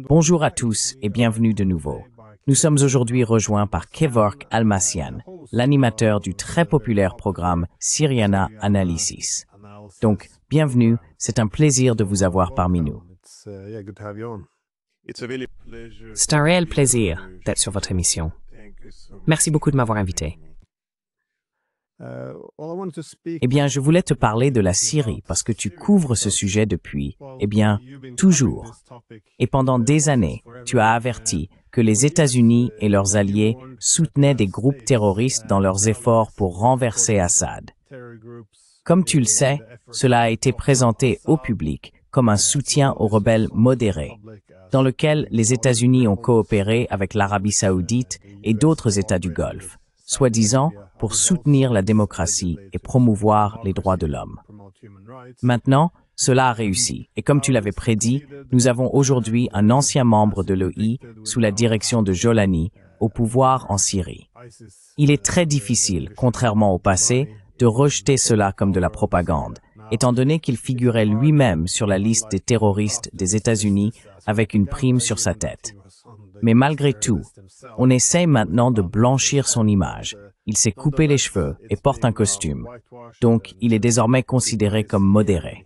Bonjour à tous et bienvenue de nouveau. Nous sommes aujourd'hui rejoints par Kevork Almassian, l'animateur du très populaire programme Syriana Analysis. Donc, bienvenue, c'est un plaisir de vous avoir parmi nous. C'est un réel plaisir d'être sur votre émission. Merci beaucoup de m'avoir invité. Eh bien, je voulais te parler de la Syrie parce que tu couvres ce sujet depuis, toujours. Et pendant des années, tu as averti que les États-Unis et leurs alliés soutenaient des groupes terroristes dans leurs efforts pour renverser Assad. Comme tu le sais, cela a été présenté au public comme un soutien aux rebelles modérés, dans lequel les États-Unis ont coopéré avec l'Arabie saoudite et d'autres États du Golfe, soi-disant pour soutenir la démocratie et promouvoir les droits de l'homme. Maintenant, cela a réussi, et comme tu l'avais prédit, nous avons aujourd'hui un ancien membre de l'OI sous la direction de Jolani au pouvoir en Syrie. Il est très difficile, contrairement au passé, de rejeter cela comme de la propagande, étant donné qu'il figurait lui-même sur la liste des terroristes des États-Unis avec une prime sur sa tête. Mais malgré tout, on essaie maintenant de blanchir son image. Il s'est coupé les cheveux et porte un costume. Donc, il est désormais considéré comme modéré.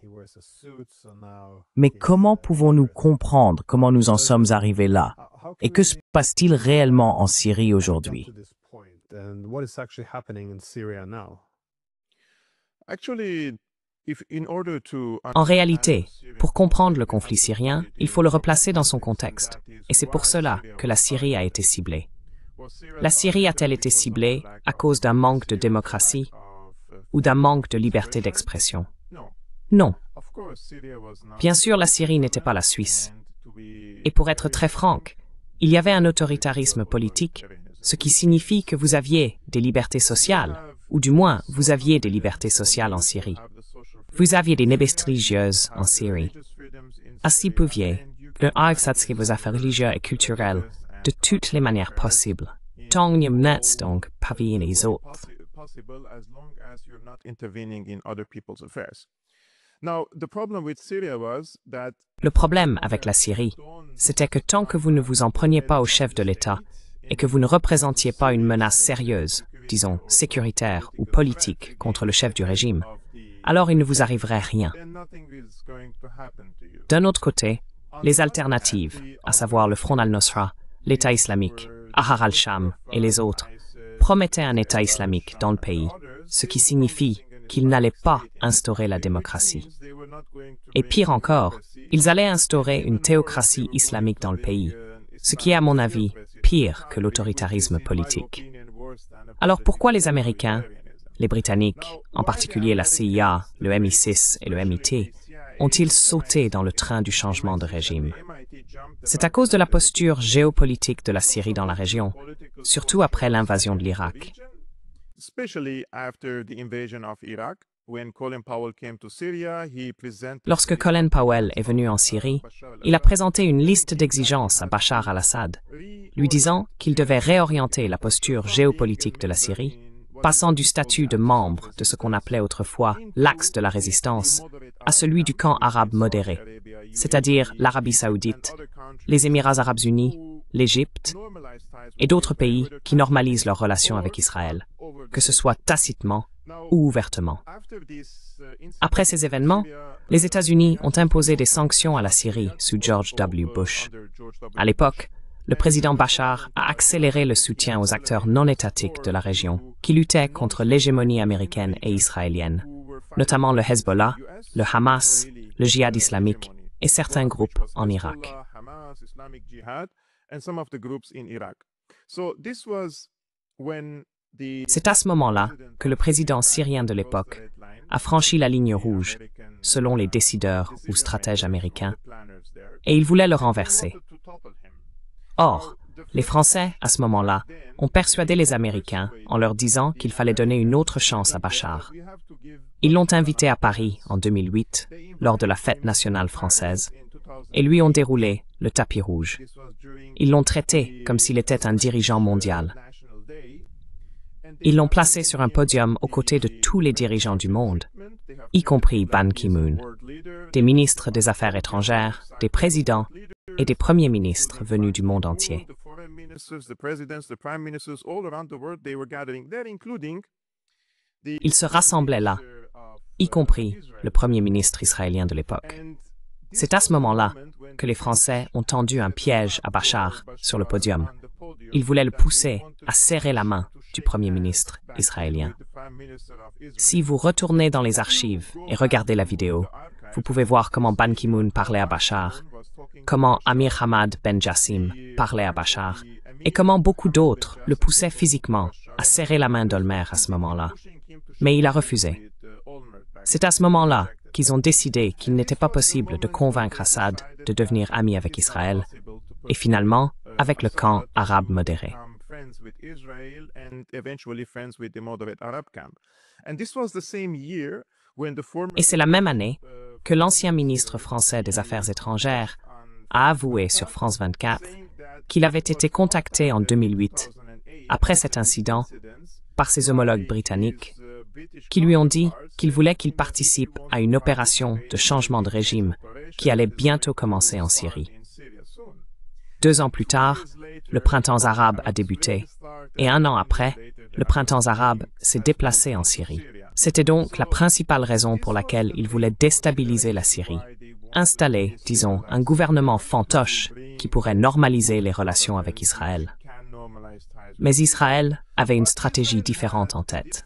Mais comment pouvons-nous comprendre comment nous en sommes arrivés là? Et que se passe-t-il réellement en Syrie aujourd'hui? En réalité, pour comprendre le conflit syrien, il faut le replacer dans son contexte. Et c'est pour cela que la Syrie a été ciblée. La Syrie a-t-elle été ciblée à cause d'un manque de démocratie ou d'un manque de liberté d'expression? Non. Bien sûr, la Syrie n'était pas la Suisse. Et pour être très franc, il y avait un autoritarisme politique, ce qui signifie que vous aviez des libertés sociales, ou du moins, vous aviez des libertés sociales en Syrie. Vous aviez des libertés religieuses en Syrie. Ainsi pouviez pratiquer vos affaires religieuses et culturelles de toutes les manières possibles, tant que vous n'êtes donc pas les autres. Le problème avec la Syrie, c'était que tant que vous ne vous en preniez pas au chef de l'État et que vous ne représentiez pas une menace sérieuse, disons sécuritaire ou politique contre le chef du régime, alors il ne vous arriverait rien. D'un autre côté, les alternatives, à savoir le Front al-Nosra, l'État islamique, Ahrar al-Sham et les autres, promettaient un État islamique dans le pays, ce qui signifie qu'ils n'allaient pas instaurer la démocratie. Et pire encore, ils allaient instaurer une théocratie islamique dans le pays, ce qui est à mon avis pire que l'autoritarisme politique. Alors pourquoi les Américains, les Britanniques, en particulier la CIA, le MI6 et le MIT, ont-ils sauté dans le train du changement de régime? C'est à cause de la posture géopolitique de la Syrie dans la région, surtout après l'invasion de l'Irak. Lorsque Colin Powell est venu en Syrie, il a présenté une liste d'exigences à Bachar al-Assad, lui disant qu'il devait réorienter la posture géopolitique de la Syrie, passant du statut de membre de ce qu'on appelait autrefois l'axe de la résistance à celui du camp arabe modéré, c'est-à-dire l'Arabie saoudite, les Émirats arabes unis, l'Égypte et d'autres pays qui normalisent leurs relations avec Israël, que ce soit tacitement ou ouvertement. Après ces événements, les États-Unis ont imposé des sanctions à la Syrie sous George W. Bush. À l'époque, le président Bachar a accéléré le soutien aux acteurs non étatiques de la région qui luttaient contre l'hégémonie américaine et israélienne, notamment le Hezbollah, le Hamas, le djihad islamique et certains groupes en Irak. C'est à ce moment-là que le président syrien de l'époque a franchi la ligne rouge, selon les décideurs ou stratèges américains, et il voulait le renverser. Or, les Français, à ce moment-là, ont persuadé les Américains en leur disant qu'il fallait donner une autre chance à Bachar. Ils l'ont invité à Paris en 2008, lors de la fête nationale française, et lui ont déroulé le tapis rouge. Ils l'ont traité comme s'il était un dirigeant mondial. Ils l'ont placé sur un podium aux côtés de tous les dirigeants du monde, y compris Ban Ki-moon, des ministres des Affaires étrangères, des présidents et des premiers ministres venus du monde entier. Ils se rassemblaient là, y compris le premier ministre israélien de l'époque. C'est à ce moment-là que les Français ont tendu un piège à Bachar sur le podium. Ils voulaient le pousser à serrer la main du premier ministre israélien. Si vous retournez dans les archives et regardez la vidéo, vous pouvez voir comment Ban Ki-moon parlait à Bachar, comment Amir Hamad Ben Jassim parlait à Bachar, et comment beaucoup d'autres le poussaient physiquement à serrer la main d'Olmer à ce moment-là. Mais il a refusé. C'est à ce moment-là qu'ils ont décidé qu'il n'était pas possible de convaincre Assad de devenir ami avec Israël, et finalement avec le camp arabe modéré. Et c'est la même année que l'ancien ministre français des Affaires étrangères a avoué sur France 24 qu'il avait été contacté en 2008, après cet incident, par ses homologues britanniques, qui lui ont dit qu'ils voulaient qu'il participe à une opération de changement de régime qui allait bientôt commencer en Syrie. 2 ans plus tard, le printemps arabe a débuté, et 1 an après, le printemps arabe s'est déplacé en Syrie. C'était donc la principale raison pour laquelle il voulait déstabiliser la Syrie, installer, disons, un gouvernement fantoche qui pourrait normaliser les relations avec Israël. Mais Israël avait une stratégie différente en tête.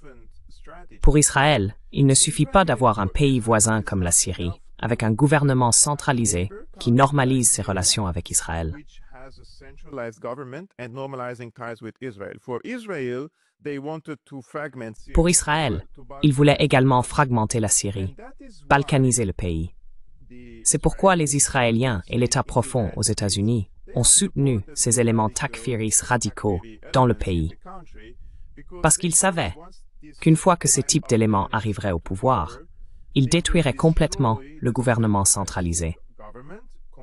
Pour Israël, il ne suffit pas d'avoir un pays voisin comme la Syrie, avec un gouvernement centralisé qui normalise ses relations avec Israël. Pour Israël, il voulait également fragmenter la Syrie, balkaniser le pays. C'est pourquoi les Israéliens et l'État profond aux États-Unis ont soutenu ces éléments takfiris radicaux dans le pays, parce qu'ils savaient qu'une fois que ces types d'éléments arriveraient au pouvoir, ils détruiraient complètement le gouvernement centralisé.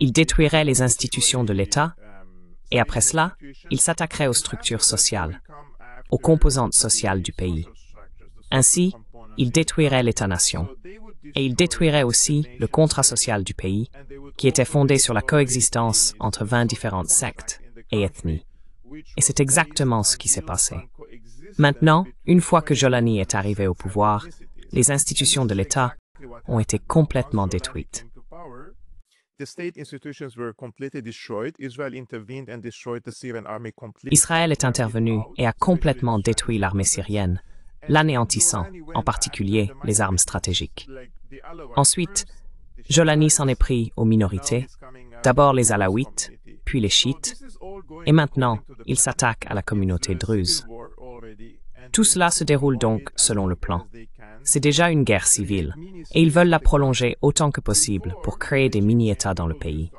Ils détruiraient les institutions de l'État, et après cela, ils s'attaqueraient aux structures sociales, aux composantes sociales du pays. Ainsi, ils détruiraient l'État-nation. Et ils détruiraient aussi le contrat social du pays, qui était fondé sur la coexistence entre 20 différentes sectes et ethnies. Et c'est exactement ce qui s'est passé. Maintenant, une fois que Jolani est arrivé au pouvoir, les institutions de l'État ont été complètement détruites. Israël est intervenu et a complètement détruit l'armée syrienne, l'anéantissant, en particulier les armes stratégiques. Ensuite, Jolani s'en est pris aux minorités, d'abord les Alaouites, puis les Chiites, et maintenant, il s'attaque à la communauté druze. Tout cela se déroule donc selon le plan. C'est déjà une guerre civile, et ils veulent la prolonger autant que possible pour créer des mini-États dans le pays.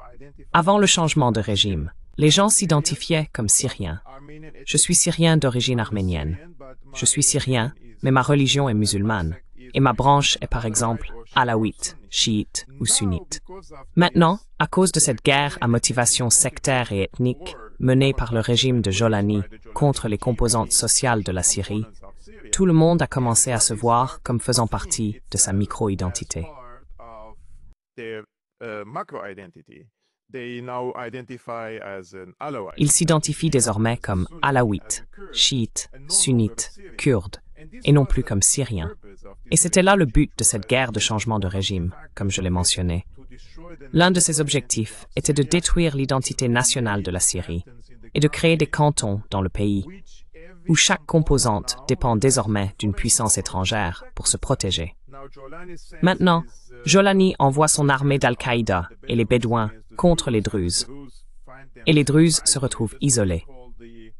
Avant le changement de régime, les gens s'identifiaient comme Syriens. Je suis Syrien d'origine arménienne. Je suis Syrien, mais ma religion est musulmane, et ma branche est par exemple alaouite, chiite ou sunnite. Maintenant, à cause de cette guerre à motivation sectaire et ethnique menée par le régime de Jolani contre les composantes sociales de la Syrie, tout le monde a commencé à se voir comme faisant partie de sa micro-identité. Ils s'identifient désormais comme alaouites, chiites, sunnites, kurdes, et non plus comme syriens. Et c'était là le but de cette guerre de changement de régime, comme je l'ai mentionné. L'un de ses objectifs était de détruire l'identité nationale de la Syrie et de créer des cantons dans le pays, où chaque composante dépend désormais d'une puissance étrangère pour se protéger. Maintenant, Jolani envoie son armée d'Al-Qaïda et les Bédouins contre les Druzes. Et les Druzes se retrouvent isolés.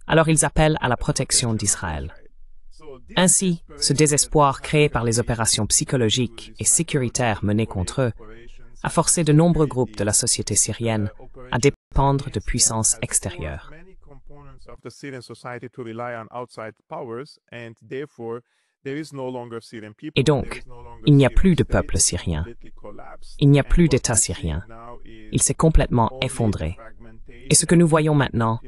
Alors ils appellent à la protection d'Israël. Ainsi, ce désespoir créé par les opérations psychologiques et sécuritaires menées contre eux a forcé de nombreux groupes de la société syrienne à dépendre de puissances extérieures. Et donc, il n'y a plus de peuple syrien. Il n'y a plus d'État syrien. Il s'est complètement effondré. Et ce que nous voyons maintenant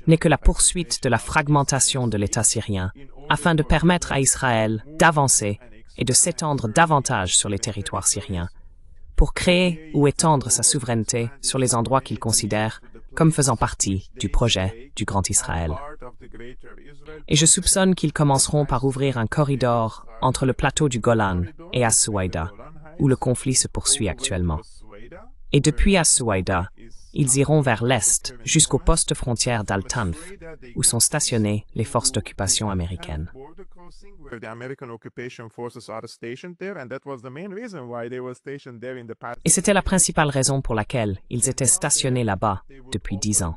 n'est que la poursuite de la fragmentation de l'État syrien afin de permettre à Israël d'avancer et de s'étendre davantage sur les territoires syriens, pour créer ou étendre sa souveraineté sur les endroits qu'il considère comme faisant partie du projet du Grand Israël. Et je soupçonne qu'ils commenceront par ouvrir un corridor entre le plateau du Golan et As-Souaïda, où le conflit se poursuit actuellement. Et depuis As-Souaïda, ils iront vers l'est jusqu'au poste frontière d'Al-Tanf, où sont stationnées les forces d'occupation américaines. Et c'était la principale raison pour laquelle ils étaient stationnés là-bas depuis 10 ans.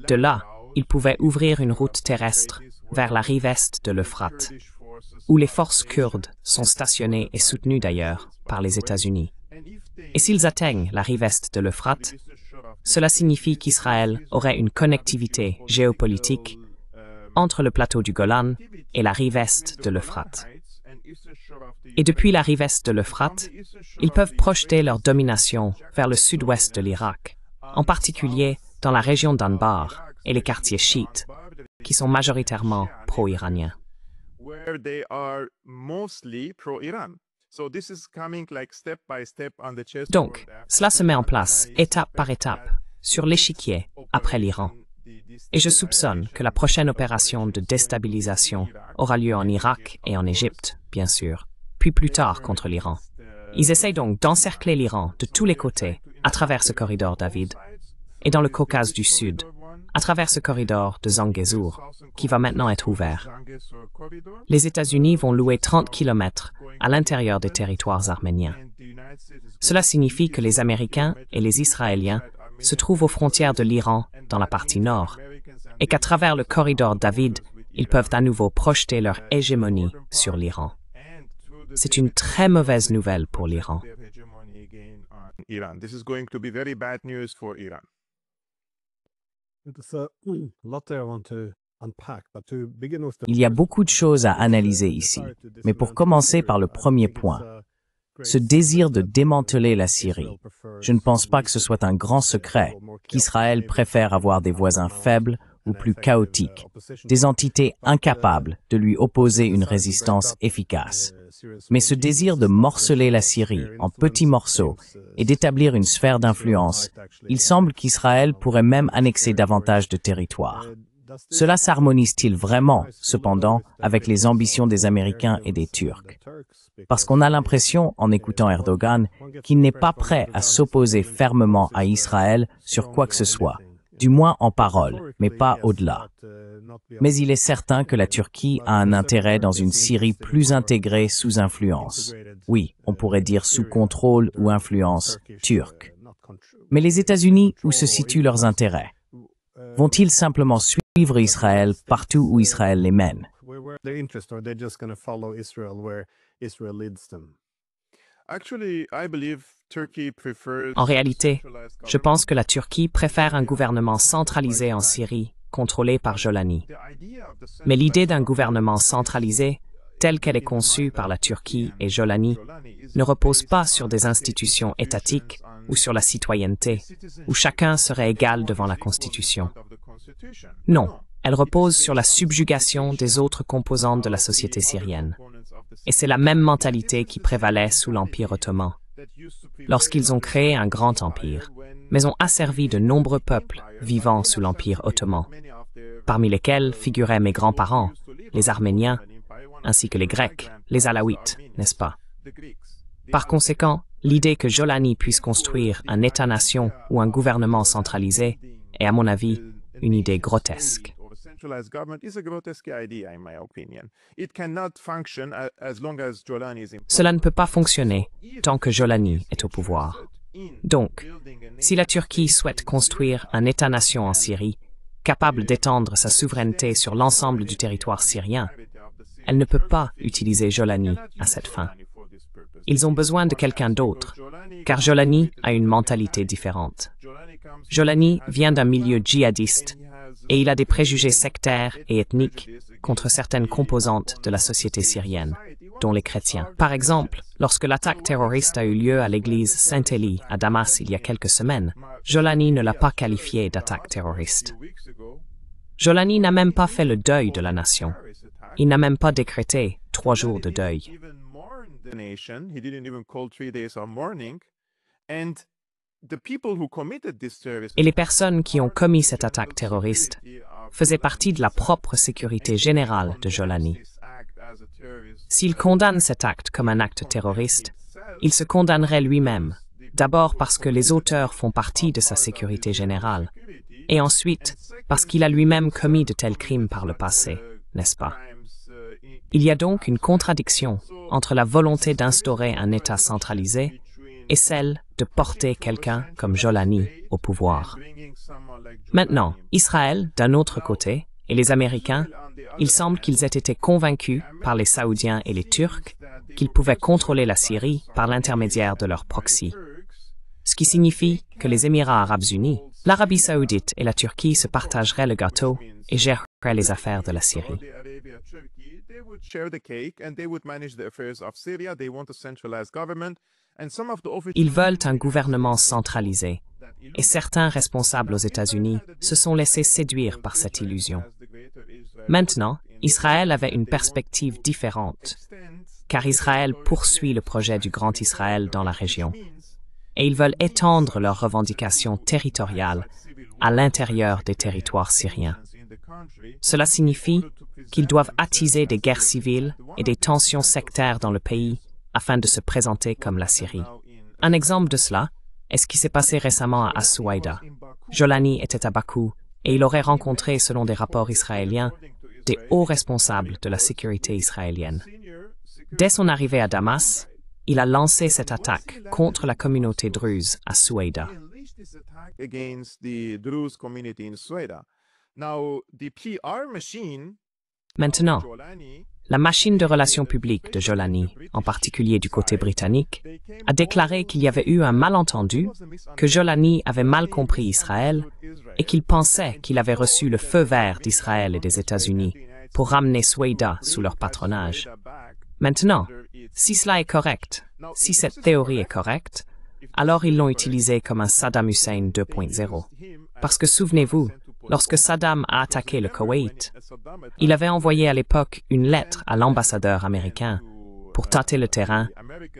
De là, ils pouvaient ouvrir une route terrestre vers la rive est de l'Euphrate, où les forces kurdes sont stationnées et soutenues d'ailleurs par les États-Unis. Et s'ils atteignent la rive est de l'Euphrate, cela signifie qu'Israël aurait une connectivité géopolitique entre le plateau du Golan et la rive est de l'Euphrate. Et depuis la rive est de l'Euphrate, ils peuvent projeter leur domination vers le sud-ouest de l'Irak, en particulier dans la région d'Anbar et les quartiers chiites, qui sont majoritairement pro-iraniens. Donc, cela se met en place, étape par étape, sur l'échiquier, après l'Iran. Et je soupçonne que la prochaine opération de déstabilisation aura lieu en Irak et en Égypte, bien sûr, puis plus tard contre l'Iran. Ils essayent donc d'encercler l'Iran de tous les côtés, à travers ce corridor David, et dans le Caucase du Sud, à travers ce corridor de Zangezur, qui va maintenant être ouvert. Les États-Unis vont louer 30 km à l'intérieur des territoires arméniens. Cela signifie que les Américains et les Israéliens se trouvent aux frontières de l'Iran dans la partie nord, et qu'à travers le corridor David, ils peuvent à nouveau projeter leur hégémonie sur l'Iran. C'est une très mauvaise nouvelle pour l'Iran. Il y a beaucoup de choses à analyser ici, mais pour commencer par le premier point, ce désir de démanteler la Syrie. Je ne pense pas que ce soit un grand secret qu'Israël préfère avoir des voisins faibles ou plus chaotiques, des entités incapables de lui opposer une résistance efficace. Mais ce désir de morceler la Syrie en petits morceaux et d'établir une sphère d'influence, il semble qu'Israël pourrait même annexer davantage de territoire. Cela s'harmonise-t-il vraiment, cependant, avec les ambitions des Américains et des Turcs? Parce qu'on a l'impression, en écoutant Erdogan, qu'il n'est pas prêt à s'opposer fermement à Israël sur quoi que ce soit, du moins en parole, mais pas au-delà. Mais il est certain que la Turquie a un intérêt dans une Syrie plus intégrée sous influence. Oui, on pourrait dire sous contrôle ou influence turque. Mais les États-Unis, où se situent leurs intérêts? Vont-ils simplement suivre Israël partout où Israël les mène? En réalité, je pense que la Turquie préfère un gouvernement centralisé en Syrie, contrôlé par Jolani. Mais l'idée d'un gouvernement centralisé, telle qu'elle est conçue par la Turquie et Jolani, ne repose pas sur des institutions étatiques ou sur la citoyenneté, où chacun serait égal devant la Constitution. Non, elle repose sur la subjugation des autres composantes de la société syrienne. Et c'est la même mentalité qui prévalait sous l'Empire ottoman, lorsqu'ils ont créé un grand empire, mais ont asservi de nombreux peuples vivant sous l'Empire ottoman, parmi lesquels figuraient mes grands-parents, les Arméniens, ainsi que les Grecs, les Alaouites, n'est-ce pas? Par conséquent, l'idée que Jolani puisse construire un État-nation ou un gouvernement centralisé est, à mon avis, une idée grotesque. Cela ne peut pas fonctionner tant que Jolani est au pouvoir. Donc, si la Turquie souhaite construire un État-nation en Syrie, capable d'étendre sa souveraineté sur l'ensemble du territoire syrien, elle ne peut pas utiliser Jolani à cette fin. Ils ont besoin de quelqu'un d'autre, car Jolani a une mentalité différente. Jolani vient d'un milieu djihadiste et il a des préjugés sectaires et ethniques contre certaines composantes de la société syrienne, dont les chrétiens. Par exemple, lorsque l'attaque terroriste a eu lieu à l'église Saint-Élie à Damas il y a quelques semaines, Jolani ne l'a pas qualifiée d'attaque terroriste. Jolani n'a même pas fait le deuil de la nation. Il n'a même pas décrété 3 jours de deuil. Et les personnes qui ont commis cette attaque terroriste faisaient partie de la propre sécurité générale de Jolani. S'il condamne cet acte comme un acte terroriste, il se condamnerait lui-même, d'abord parce que les auteurs font partie de sa sécurité générale, et ensuite parce qu'il a lui-même commis de tels crimes par le passé, n'est-ce pas? Il y a donc une contradiction entre la volonté d'instaurer un État centralisé et celle de porter quelqu'un comme Jolani au pouvoir. Maintenant, Israël, d'un autre côté, et les Américains, il semble qu'ils aient été convaincus par les Saoudiens et les Turcs qu'ils pouvaient contrôler la Syrie par l'intermédiaire de leurs proxys. Ce qui signifie que les Émirats arabes unis, l'Arabie saoudite et la Turquie se partageraient le gâteau et géreraient les affaires de la Syrie. Ils veulent un gouvernement centralisé, et certains responsables aux États-Unis se sont laissés séduire par cette illusion. Maintenant, Israël avait une perspective différente, car Israël poursuit le projet du Grand Israël dans la région, et ils veulent étendre leurs revendications territoriales à l'intérieur des territoires syriens. Cela signifie qu'ils doivent attiser des guerres civiles et des tensions sectaires dans le pays afin de se présenter comme la Syrie. Un exemple de cela est ce qui s'est passé récemment à As-Souaïda. Jolani était à Bakou et il aurait rencontré, selon des rapports israéliens, des hauts responsables de la sécurité israélienne. Dès son arrivée à Damas, il a lancé cette attaque contre la communauté druze à Souaïda. Maintenant, la machine de relations publiques de Jolani, en particulier du côté britannique, a déclaré qu'il y avait eu un malentendu, que Jolani avait mal compris Israël et qu'il pensait qu'il avait reçu le feu vert d'Israël et des États-Unis pour ramener Souaïda sous leur patronage. Maintenant, si cela est correct, si cette théorie est correcte, alors ils l'ont utilisé comme un Saddam Hussein 2.0. Parce que souvenez-vous, lorsque Saddam a attaqué le Koweït, il avait envoyé à l'époque une lettre à l'ambassadeur américain pour tâter le terrain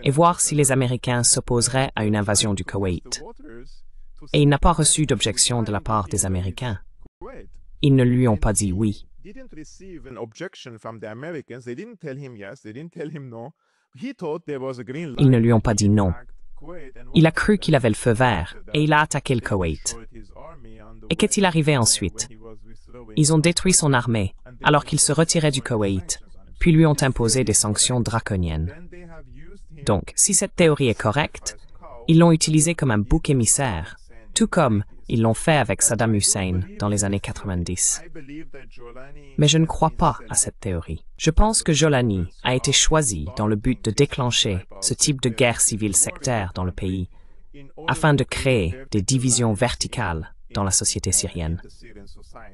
et voir si les Américains s'opposeraient à une invasion du Koweït. Et il n'a pas reçu d'objection de la part des Américains. Ils ne lui ont pas dit oui. Ils ne lui ont pas dit non. Il a cru qu'il avait le feu vert et il a attaqué le Koweït. Et qu'est-il arrivé ensuite? Ils ont détruit son armée alors qu'il se retirait du Koweït, puis lui ont imposé des sanctions draconiennes. Donc, si cette théorie est correcte, ils l'ont utilisé comme un bouc émissaire, tout comme ils l'ont fait avec Saddam Hussein dans les années 90. Mais je ne crois pas à cette théorie. Je pense que Jolani a été choisi dans le but de déclencher ce type de guerre civile sectaire dans le pays, afin de créer des divisions verticales dans la société syrienne.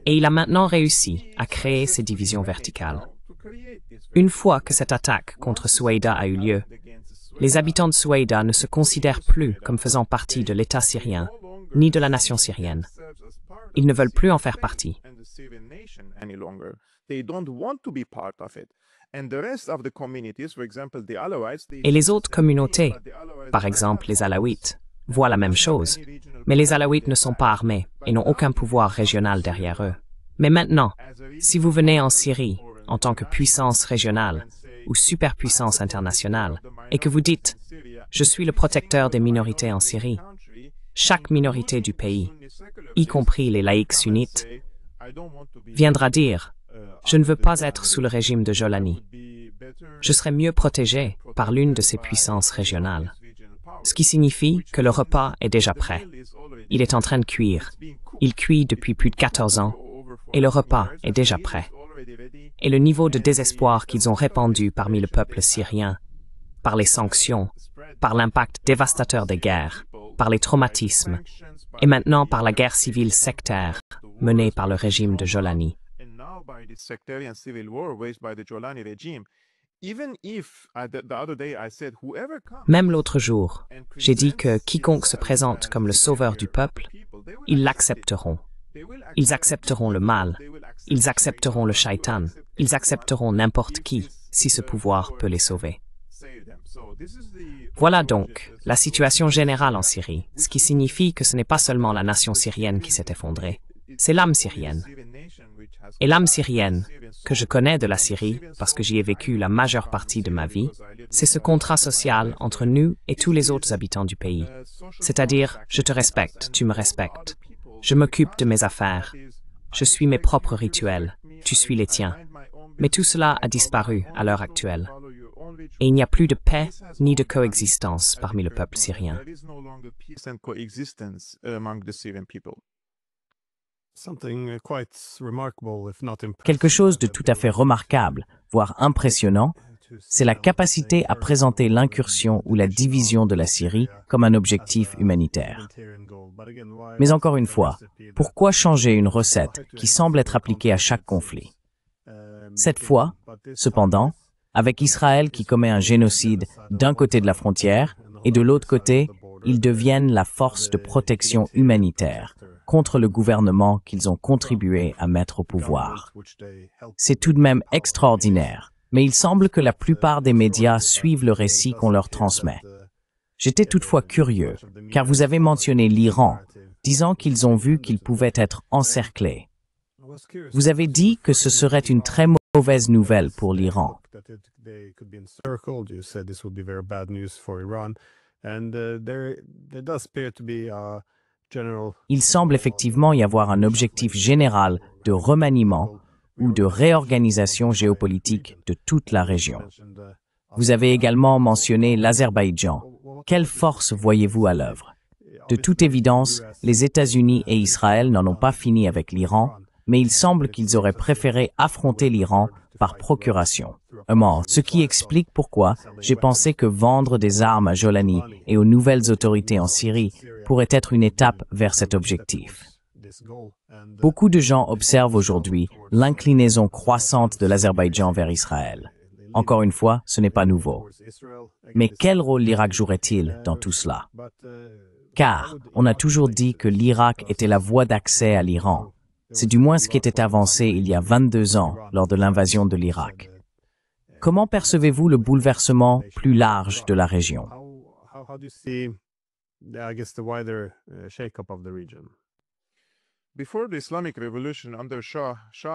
Et il a maintenant réussi à créer ces divisions verticales. Une fois que cette attaque contre Souaïda a eu lieu, les habitants de Souaïda ne se considèrent plus comme faisant partie de l'État syrien, ni de la nation syrienne. Ils ne veulent plus en faire partie. Et les autres communautés, par exemple les Alaouites, voient la même chose, mais les Alaouites ne sont pas armés et n'ont aucun pouvoir régional derrière eux. Mais maintenant, si vous venez en Syrie en tant que puissance régionale ou superpuissance internationale et que vous dites « Je suis le protecteur des minorités en Syrie », chaque minorité du pays, y compris les laïcs sunnites, viendra dire « Je ne veux pas être sous le régime de Jolani. Je serai mieux protégé par l'une de ces puissances régionales. » Ce qui signifie que le repas est déjà prêt. Il est en train de cuire. Il cuit depuis plus de 14 ans et le repas est déjà prêt. Et le niveau de désespoir qu'ils ont répandu parmi le peuple syrien, par les sanctions, par l'impact dévastateur des guerres, par les traumatismes, et maintenant par la guerre civile sectaire menée par le régime de Jolani. Même l'autre jour, j'ai dit que quiconque se présente comme le sauveur du peuple, ils l'accepteront. Ils accepteront le mal, ils accepteront le shaitan, ils accepteront n'importe qui si ce pouvoir peut les sauver. Voilà donc la situation générale en Syrie, ce qui signifie que ce n'est pas seulement la nation syrienne qui s'est effondrée, c'est l'âme syrienne. Et l'âme syrienne, que je connais de la Syrie parce que j'y ai vécu la majeure partie de ma vie, c'est ce contrat social entre nous et tous les autres habitants du pays. C'est-à-dire, je te respecte, tu me respectes. Je m'occupe de mes affaires. Je suis mes propres rituels, tu suis les tiens. Mais tout cela a disparu à l'heure actuelle. Et il n'y a plus de paix ni de coexistence parmi le peuple syrien. Quelque chose de tout à fait remarquable, voire impressionnant, c'est la capacité à présenter l'incursion ou la division de la Syrie comme un objectif humanitaire. Mais encore une fois, pourquoi changer une recette qui semble être appliquée à chaque conflit? Cette fois, cependant, avec Israël qui commet un génocide d'un côté de la frontière et de l'autre côté, ils deviennent la force de protection humanitaire contre le gouvernement qu'ils ont contribué à mettre au pouvoir. C'est tout de même extraordinaire, mais il semble que la plupart des médias suivent le récit qu'on leur transmet. J'étais toutefois curieux, car vous avez mentionné l'Iran, disant qu'ils ont vu qu'ils pouvaient être encerclés. Vous avez dit que ce serait une très mauvaise nouvelle pour l'Iran. Il semble effectivement y avoir un objectif général de remaniement ou de réorganisation géopolitique de toute la région. Vous avez également mentionné l'Azerbaïdjan. Quelle force voyez-vous à l'œuvre? De toute évidence, les États-Unis et Israël n'en ont pas fini avec l'Iran, mais il semble qu'ils auraient préféré affronter l'Iran par procuration. Ce qui explique pourquoi j'ai pensé que vendre des armes à Jolani et aux nouvelles autorités en Syrie pourrait être une étape vers cet objectif. Beaucoup de gens observent aujourd'hui l'inclinaison croissante de l'Azerbaïdjan vers Israël. Encore une fois, ce n'est pas nouveau. Mais quel rôle l'Irak jouerait-il dans tout cela? Car on a toujours dit que l'Irak était la voie d'accès à l'Iran. C'est du moins ce qui était avancé il y a 22 ans lors de l'invasion de l'Irak. Comment percevez-vous le bouleversement plus large de la région?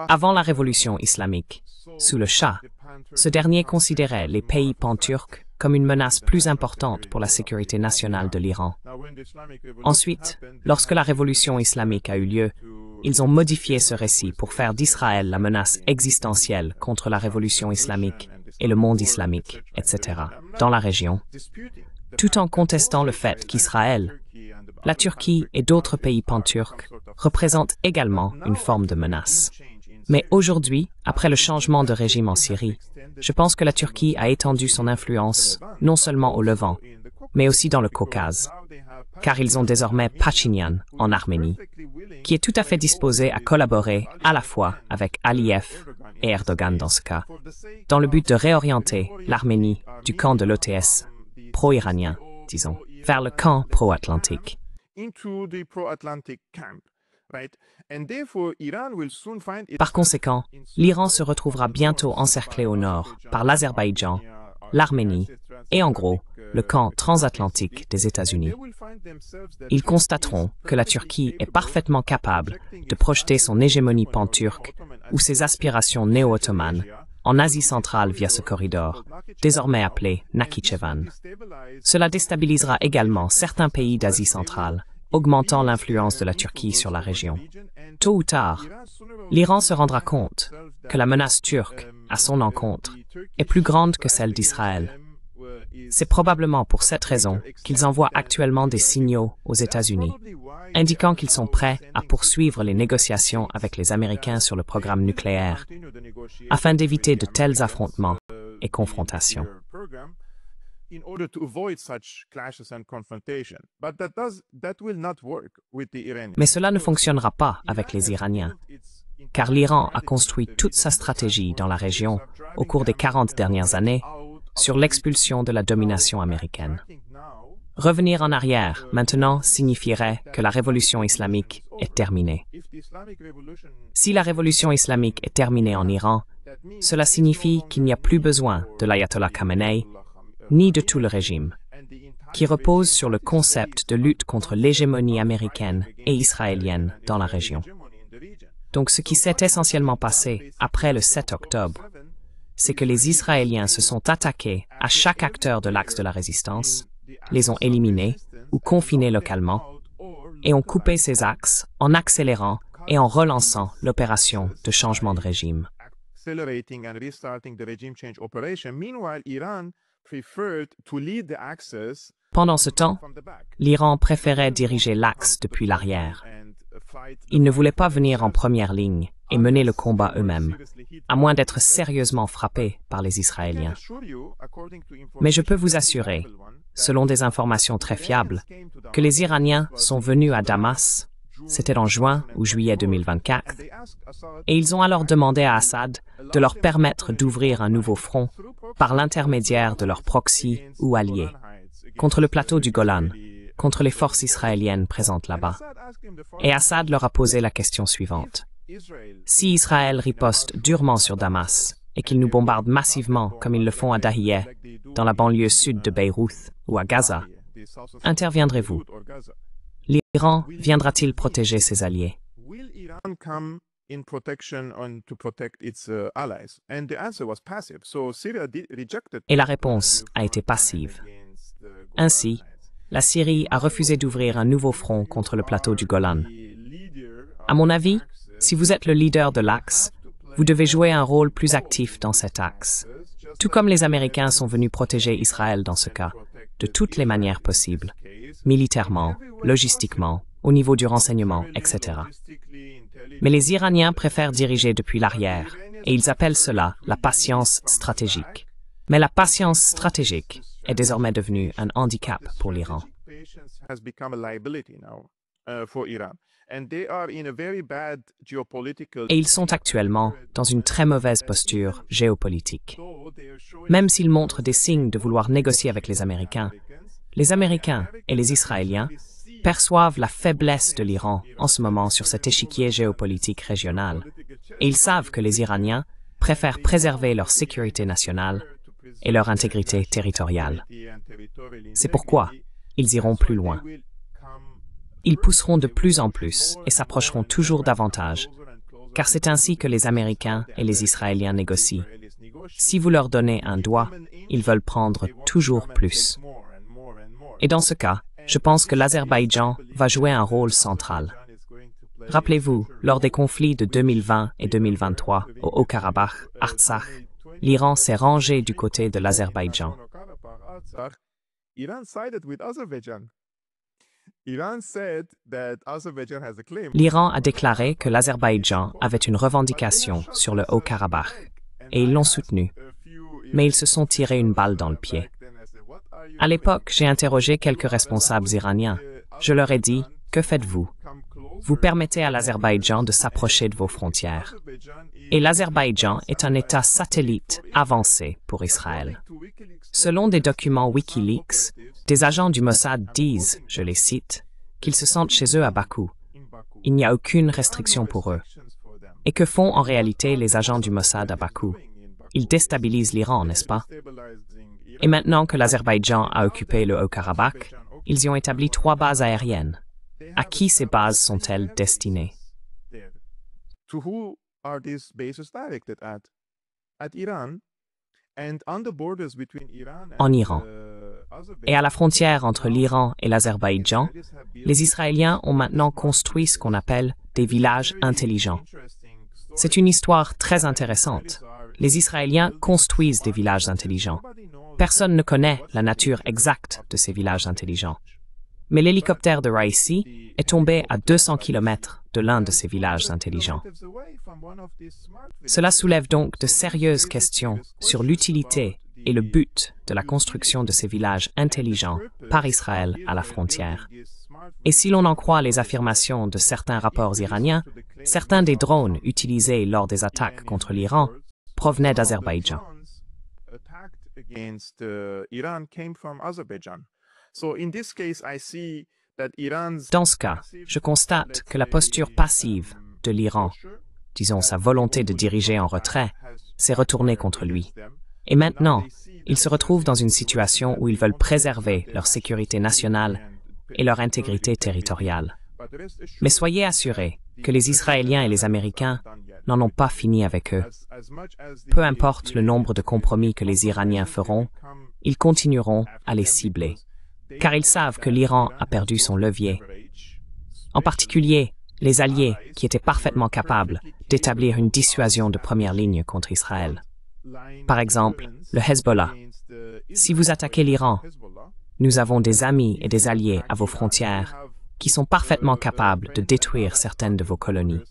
Avant la révolution islamique, sous le Shah, ce dernier considérait les pays pan-turcs comme une menace plus importante pour la sécurité nationale de l'Iran. Ensuite, lorsque la révolution islamique a eu lieu, ils ont modifié ce récit pour faire d'Israël la menace existentielle contre la révolution islamique et le monde islamique, etc., dans la région, tout en contestant le fait qu'Israël, la Turquie et d'autres pays pan-turcs représentent également une forme de menace. Mais aujourd'hui, après le changement de régime en Syrie, je pense que la Turquie a étendu son influence non seulement au Levant, mais aussi dans le Caucase, car ils ont désormais Pachinian en Arménie, qui est tout à fait disposé à collaborer à la fois avec Aliyev et Erdogan dans ce cas, dans le but de réorienter l'Arménie du camp de l'OTS pro-iranien, disons, vers le camp pro-atlantique. Par conséquent, l'Iran se retrouvera bientôt encerclé au nord par l'Azerbaïdjan, l'Arménie et en gros, le camp transatlantique des États-Unis. Ils constateront que la Turquie est parfaitement capable de projeter son hégémonie pan-turque ou ses aspirations néo-ottomanes en Asie centrale via ce corridor, désormais appelé Nakhichevan. Cela déstabilisera également certains pays d'Asie centrale, augmentant l'influence de la Turquie sur la région. Tôt ou tard, l'Iran se rendra compte que la menace turque à son encontre est plus grande que celle d'Israël. C'est probablement pour cette raison qu'ils envoient actuellement des signaux aux États-Unis, indiquant qu'ils sont prêts à poursuivre les négociations avec les Américains sur le programme nucléaire, afin d'éviter de tels affrontements et confrontations. Mais cela ne fonctionnera pas avec les Iraniens, car l'Iran a construit toute sa stratégie dans la région au cours des 40 dernières années sur l'expulsion de la domination américaine. Revenir en arrière maintenant signifierait que la révolution islamique est terminée. Si la révolution islamique est terminée en Iran, cela signifie qu'il n'y a plus besoin de l'ayatollah Khamenei, ni de tout le régime, qui repose sur le concept de lutte contre l'hégémonie américaine et israélienne dans la région. Donc ce qui s'est essentiellement passé après le 7 octobre, c'est que les Israéliens se sont attaqués à chaque acteur de l'axe de la résistance, les ont éliminés ou confinés localement, et ont coupé ces axes en accélérant et en relançant l'opération de changement de régime. Pendant ce temps, l'Iran préférait diriger l'axe depuis l'arrière. Ils ne voulaient pas venir en première ligne et mener le combat eux-mêmes, à moins d'être sérieusement frappés par les Israéliens. Mais je peux vous assurer, selon des informations très fiables, que les Iraniens sont venus à Damas, c'était en juin ou juillet 2024, et ils ont alors demandé à Assad de leur permettre d'ouvrir un nouveau front par l'intermédiaire de leurs proxys ou alliés, contre le plateau du Golan, contre les forces israéliennes présentes là-bas. Et Assad leur a posé la question suivante. Si Israël riposte durement sur Damas et qu'ils nous bombardent massivement comme ils le font à Dahiyeh, dans la banlieue sud de Beyrouth ou à Gaza, interviendrez-vous? L'Iran viendra-t-il protéger ses alliés? Et la réponse a été passive. Ainsi, la Syrie a refusé d'ouvrir un nouveau front contre le plateau du Golan. À mon avis, si vous êtes le leader de l'axe, vous devez jouer un rôle plus actif dans cet axe. Tout comme les Américains sont venus protéger Israël dans ce cas, de toutes les manières possibles, militairement, logistiquement, au niveau du renseignement, etc. Mais les Iraniens préfèrent diriger depuis l'arrière, et ils appellent cela la patience stratégique. Mais la patience stratégique est désormais devenue un handicap pour l'Iran. Et ils sont actuellement dans une très mauvaise posture géopolitique. Même s'ils montrent des signes de vouloir négocier avec les Américains et les Israéliens perçoivent la faiblesse de l'Iran en ce moment sur cet échiquier géopolitique régional. Et ils savent que les Iraniens préfèrent préserver leur sécurité nationale et leur intégrité territoriale. C'est pourquoi ils iront plus loin. Ils pousseront de plus en plus et s'approcheront toujours davantage, car c'est ainsi que les Américains et les Israéliens négocient. Si vous leur donnez un doigt, ils veulent prendre toujours plus. Et dans ce cas, je pense que l'Azerbaïdjan va jouer un rôle central. Rappelez-vous, lors des conflits de 2020 et 2023 au Haut-Karabakh, Artsakh, l'Iran s'est rangé du côté de l'Azerbaïdjan. L'Iran a déclaré que l'Azerbaïdjan avait une revendication sur le Haut-Karabakh, et ils l'ont soutenu, mais ils se sont tirés une balle dans le pied. À l'époque, j'ai interrogé quelques responsables iraniens. Je leur ai dit, que faites-vous? Vous permettez à l'Azerbaïdjan de s'approcher de vos frontières. Et l'Azerbaïdjan est un État satellite avancé pour Israël. Selon des documents Wikileaks, des agents du Mossad disent, je les cite, qu'ils se sentent chez eux à Bakou. Il n'y a aucune restriction pour eux. Et que font en réalité les agents du Mossad à Bakou? Ils déstabilisent l'Iran, n'est-ce pas? Et maintenant que l'Azerbaïdjan a occupé le Haut-Karabakh, ils y ont établi 3 bases aériennes. À qui ces bases sont-elles destinées? En Iran. Et à la frontière entre l'Iran et l'Azerbaïdjan, les Israéliens ont maintenant construit ce qu'on appelle des villages intelligents. C'est une histoire très intéressante. Les Israéliens construisent des villages intelligents. Personne ne connaît la nature exacte de ces villages intelligents. Mais l'hélicoptère de Raisi est tombé à 200 km de l'un de ces villages intelligents. Cela soulève donc de sérieuses questions sur l'utilité et le but de la construction de ces villages intelligents par Israël à la frontière. Et si l'on en croit les affirmations de certains rapports iraniens, certains des drones utilisés lors des attaques contre l'Iran provenaient d'Azerbaïdjan. Dans ce cas, je constate que la posture passive de l'Iran, disons sa volonté de diriger en retrait, s'est retournée contre lui. Et maintenant, ils se retrouvent dans une situation où ils veulent préserver leur sécurité nationale et leur intégrité territoriale. Mais soyez assurés que les Israéliens et les Américains n'en ont pas fini avec eux. Peu importe le nombre de compromis que les Iraniens feront, ils continueront à les cibler, car ils savent que l'Iran a perdu son levier. En particulier, les alliés qui étaient parfaitement capables d'établir une dissuasion de première ligne contre Israël. Par exemple, le Hezbollah. Si vous attaquez l'Iran, nous avons des amis et des alliés à vos frontières qui sont parfaitement capables de détruire certaines de vos colonies.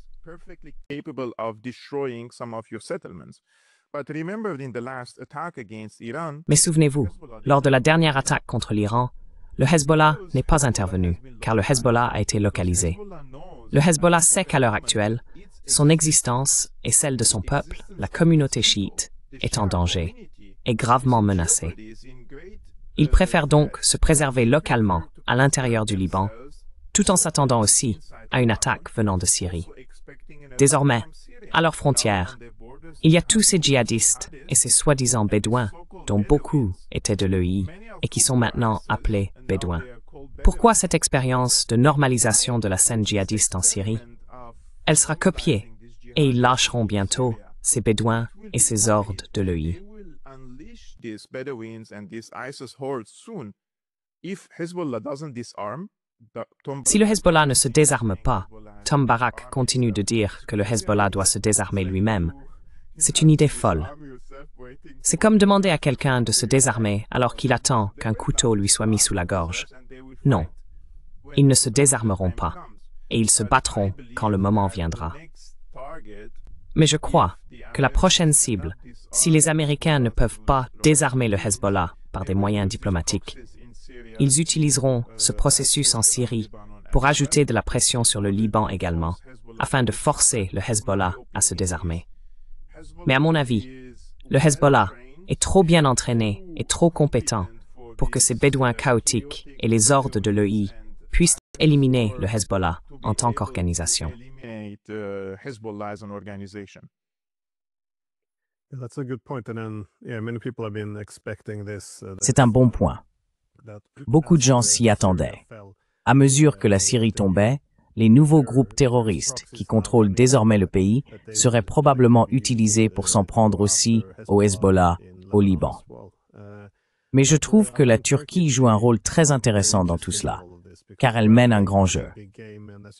Mais souvenez-vous, lors de la dernière attaque contre l'Iran, le Hezbollah n'est pas intervenu, car le Hezbollah a été localisé. Le Hezbollah sait qu'à l'heure actuelle, son existence et celle de son peuple, la communauté chiite, est en danger, est gravement menacée. Il préfère donc se préserver localement à l'intérieur du Liban, tout en s'attendant aussi à une attaque venant de Syrie. Désormais, à leurs frontières, il y a tous ces djihadistes et ces soi-disant bédouins, dont beaucoup étaient de l'EI et qui sont maintenant appelés bédouins. Pourquoi cette expérience de normalisation de la scène djihadiste en Syrie? Elle sera copiée et ils lâcheront bientôt ces bédouins et ces hordes de l'EI. Si le Hezbollah ne se désarme pas, Tom Barak continue de dire que le Hezbollah doit se désarmer lui-même. C'est une idée folle. C'est comme demander à quelqu'un de se désarmer alors qu'il attend qu'un couteau lui soit mis sous la gorge. Non, ils ne se désarmeront pas, et ils se battront quand le moment viendra. Mais je crois que la prochaine cible, si les Américains ne peuvent pas désarmer le Hezbollah par des moyens diplomatiques, ils utiliseront ce processus en Syrie pour ajouter de la pression sur le Liban également, afin de forcer le Hezbollah à se désarmer. Mais à mon avis, le Hezbollah est trop bien entraîné et trop compétent pour que ces bédouins chaotiques et les hordes de l'EI puissent éliminer le Hezbollah en tant qu'organisation. C'est un bon point. Beaucoup de gens s'y attendaient. À mesure que la Syrie tombait, les nouveaux groupes terroristes qui contrôlent désormais le pays seraient probablement utilisés pour s'en prendre aussi au Hezbollah, au Liban. Mais je trouve que la Turquie joue un rôle très intéressant dans tout cela, car elle mène un grand jeu.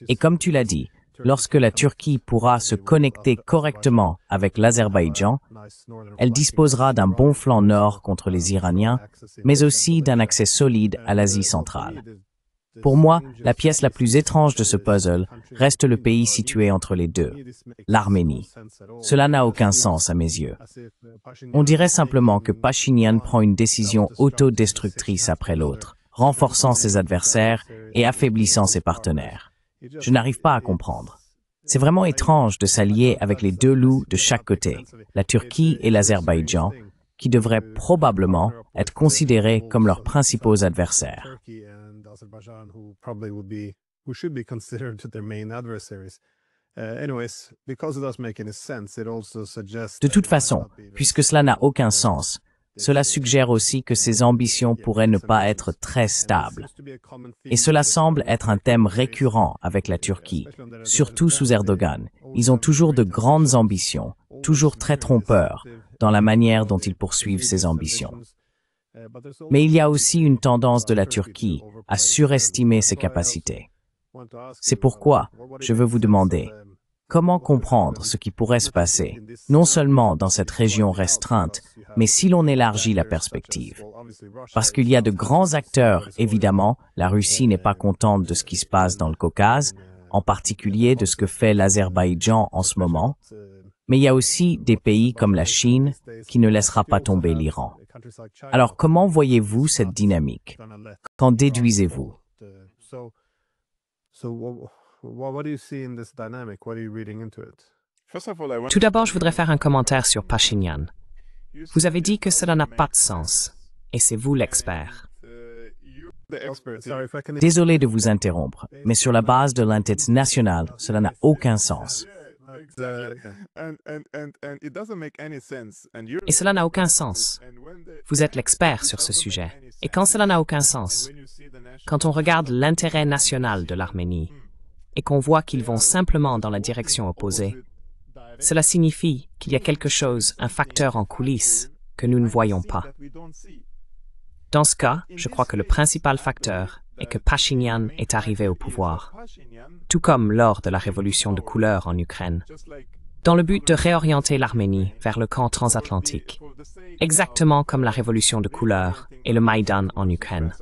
Et comme tu l'as dit, lorsque la Turquie pourra se connecter correctement avec l'Azerbaïdjan, elle disposera d'un bon flanc nord contre les Iraniens, mais aussi d'un accès solide à l'Asie centrale. Pour moi, la pièce la plus étrange de ce puzzle reste le pays situé entre les deux, l'Arménie. Cela n'a aucun sens à mes yeux. On dirait simplement que Pachinian prend une décision autodestructrice après l'autre, renforçant ses adversaires et affaiblissant ses partenaires. Je n'arrive pas à comprendre. C'est vraiment étrange de s'allier avec les deux loups de chaque côté, la Turquie et l'Azerbaïdjan, qui devraient probablement être considérés comme leurs principaux adversaires. De toute façon, puisque cela n'a aucun sens, cela suggère aussi que ces ambitions pourraient ne pas être très stables. Et cela semble être un thème récurrent avec la Turquie, surtout sous Erdogan. Ils ont toujours de grandes ambitions, toujours très trompeurs, dans la manière dont ils poursuivent ces ambitions. Mais il y a aussi une tendance de la Turquie à surestimer ses capacités. C'est pourquoi je veux vous demander, comment comprendre ce qui pourrait se passer, non seulement dans cette région restreinte, mais si l'on élargit la perspective? Parce qu'il y a de grands acteurs, évidemment, la Russie n'est pas contente de ce qui se passe dans le Caucase, en particulier de ce que fait l'Azerbaïdjan en ce moment, mais il y a aussi des pays comme la Chine qui ne laissera pas tomber l'Iran. Alors comment voyez-vous cette dynamique? Qu'en déduisez-vous? Tout d'abord, je voudrais faire un commentaire sur Pachinian. Vous avez dit que cela n'a pas de sens, et c'est vous l'expert. Désolé de vous interrompre, mais sur la base de l'entité nationale, cela n'a aucun sens. Et cela n'a aucun sens. Vous êtes l'expert sur ce sujet. Et quand cela n'a aucun sens, quand on regarde l'intérêt national de l'Arménie et qu'on voit qu'ils vont simplement dans la direction opposée, cela signifie qu'il y a quelque chose, un facteur en coulisses, que nous ne voyons pas. Dans ce cas, je crois que le principal facteur est que Pachinian est arrivé au pouvoir, tout comme lors de la révolution de couleur en Ukraine, dans le but de réorienter l'Arménie vers le camp transatlantique, exactement comme la révolution de couleur et le Maïdan en Ukraine.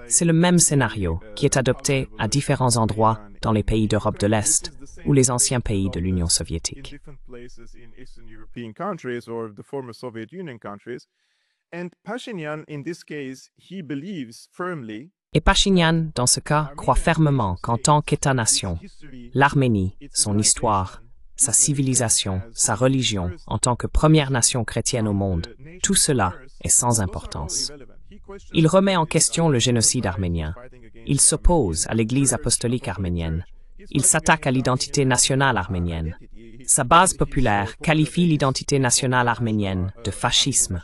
C'est le même scénario qui est adopté à différents endroits dans les pays d'Europe de l'Est ou les anciens pays de l'Union soviétique. Et Pachinian, dans ce cas, croit fermement qu'en tant qu'État-nation, l'Arménie, son histoire, sa civilisation, sa religion, en tant que première nation chrétienne au monde, tout cela est sans importance. Il remet en question le génocide arménien. Il s'oppose à l'Église apostolique arménienne. Il s'attaque à l'identité nationale arménienne. Sa base populaire qualifie l'identité nationale arménienne de fascisme.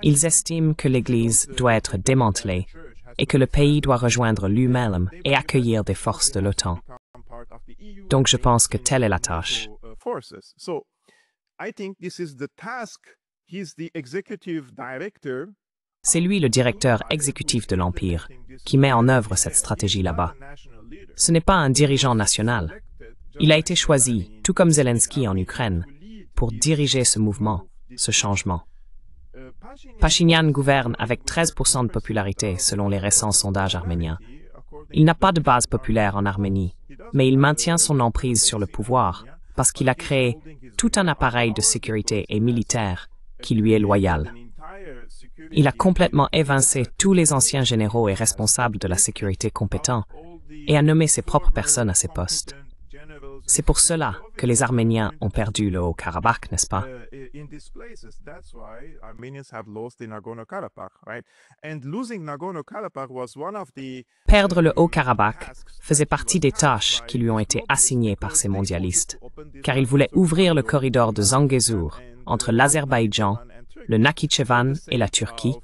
Ils estiment que l'Église doit être démantelée et que le pays doit rejoindre lui-même et accueillir des forces de l'OTAN. Donc je pense que telle est la tâche. C'est lui le directeur exécutif de l'Empire qui met en œuvre cette stratégie là-bas. Ce n'est pas un dirigeant national. Il a été choisi, tout comme Zelensky en Ukraine, pour diriger ce mouvement, ce changement. Pachinian gouverne avec 13% de popularité selon les récents sondages arméniens. Il n'a pas de base populaire en Arménie, mais il maintient son emprise sur le pouvoir parce qu'il a créé tout un appareil de sécurité et militaire qui lui est loyal. Il a complètement évincé tous les anciens généraux et responsables de la sécurité compétents et a nommé ses propres personnes à ces postes. C'est pour cela que les Arméniens ont perdu le Haut-Karabakh, n'est-ce pas? Perdre le Haut-Karabakh faisait partie des tâches qui lui ont été assignées par ces mondialistes, car il voulait ouvrir le corridor de Zangezur entre l'Azerbaïdjan, le Nakhitchevan et la Turquie,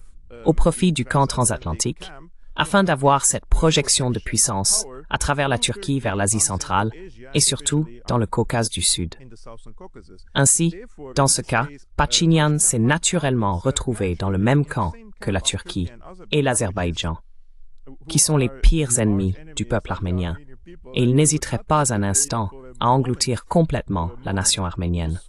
au profit du camp transatlantique, afin d'avoir cette projection de puissance à travers la Turquie vers l'Asie centrale et surtout dans le Caucase du Sud. Ainsi, dans ce cas, Pachinian s'est naturellement retrouvé dans le même camp que la Turquie et l'Azerbaïdjan, qui sont les pires ennemis du peuple arménien, et il n'hésiterait pas un instant à engloutir complètement la nation arménienne.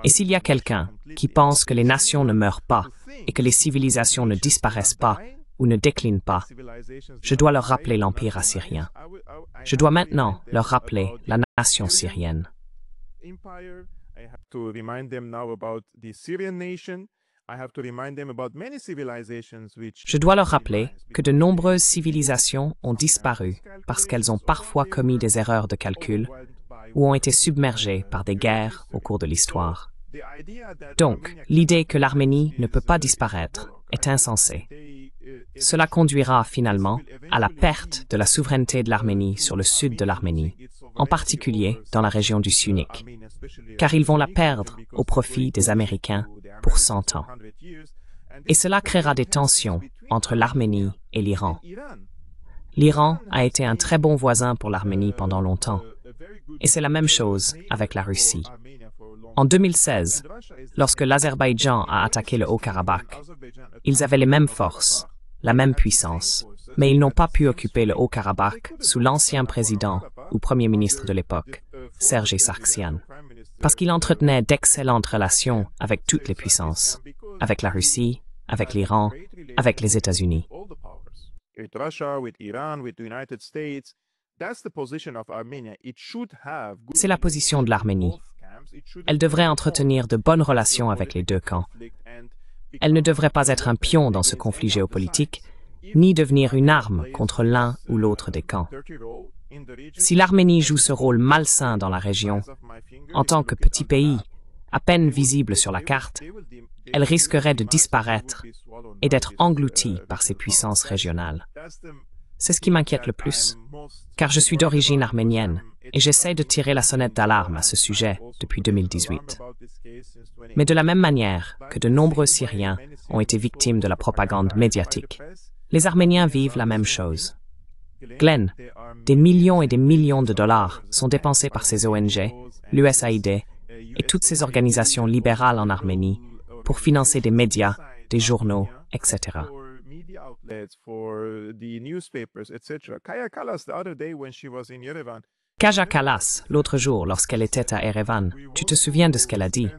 Et s'il y a quelqu'un qui pense que les nations ne meurent pas et que les civilisations ne disparaissent pas ou ne déclinent pas, je dois leur rappeler l'Empire assyrien. Je dois maintenant leur rappeler la nation syrienne. Je dois leur rappeler que de nombreuses civilisations ont disparu parce qu'elles ont parfois commis des erreurs de calcul ou ont été submergées par des guerres au cours de l'histoire. Donc, l'idée que l'Arménie ne peut pas disparaître est insensée. Cela conduira finalement à la perte de la souveraineté de l'Arménie sur le sud de l'Arménie, en particulier dans la région du Syunik, car ils vont la perdre au profit des Américains pour 100 ans. Et cela créera des tensions entre l'Arménie et l'Iran. L'Iran a été un très bon voisin pour l'Arménie pendant longtemps, et c'est la même chose avec la Russie. En 2016, lorsque l'Azerbaïdjan a attaqué le Haut-Karabakh, ils avaient les mêmes forces, la même puissance, mais ils n'ont pas pu occuper le Haut-Karabakh sous l'ancien président ou premier ministre de l'époque, Sergei Sargsyan, parce qu'il entretenait d'excellentes relations avec toutes les puissances, avec la Russie, avec l'Iran, avec les États-Unis. C'est la position de l'Arménie. Elle devrait entretenir de bonnes relations avec les deux camps. Elle ne devrait pas être un pion dans ce conflit géopolitique, ni devenir une arme contre l'un ou l'autre des camps. Si l'Arménie joue ce rôle malsain dans la région, en tant que petit pays, à peine visible sur la carte, elle risquerait de disparaître et d'être engloutie par ces puissances régionales. C'est ce qui m'inquiète le plus, car je suis d'origine arménienne et j'essaie de tirer la sonnette d'alarme à ce sujet depuis 2018. Mais de la même manière que de nombreux Syriens ont été victimes de la propagande médiatique, les Arméniens vivent la même chose. Glenn, des millions et des millions de dollars sont dépensés par ces ONG, l'USAID et toutes ces organisations libérales en Arménie pour financer des médias, des journaux, etc. Kaja Kallas, l'autre jour, lorsqu'elle était à Erevan, tu te souviens de ce qu'elle a dit?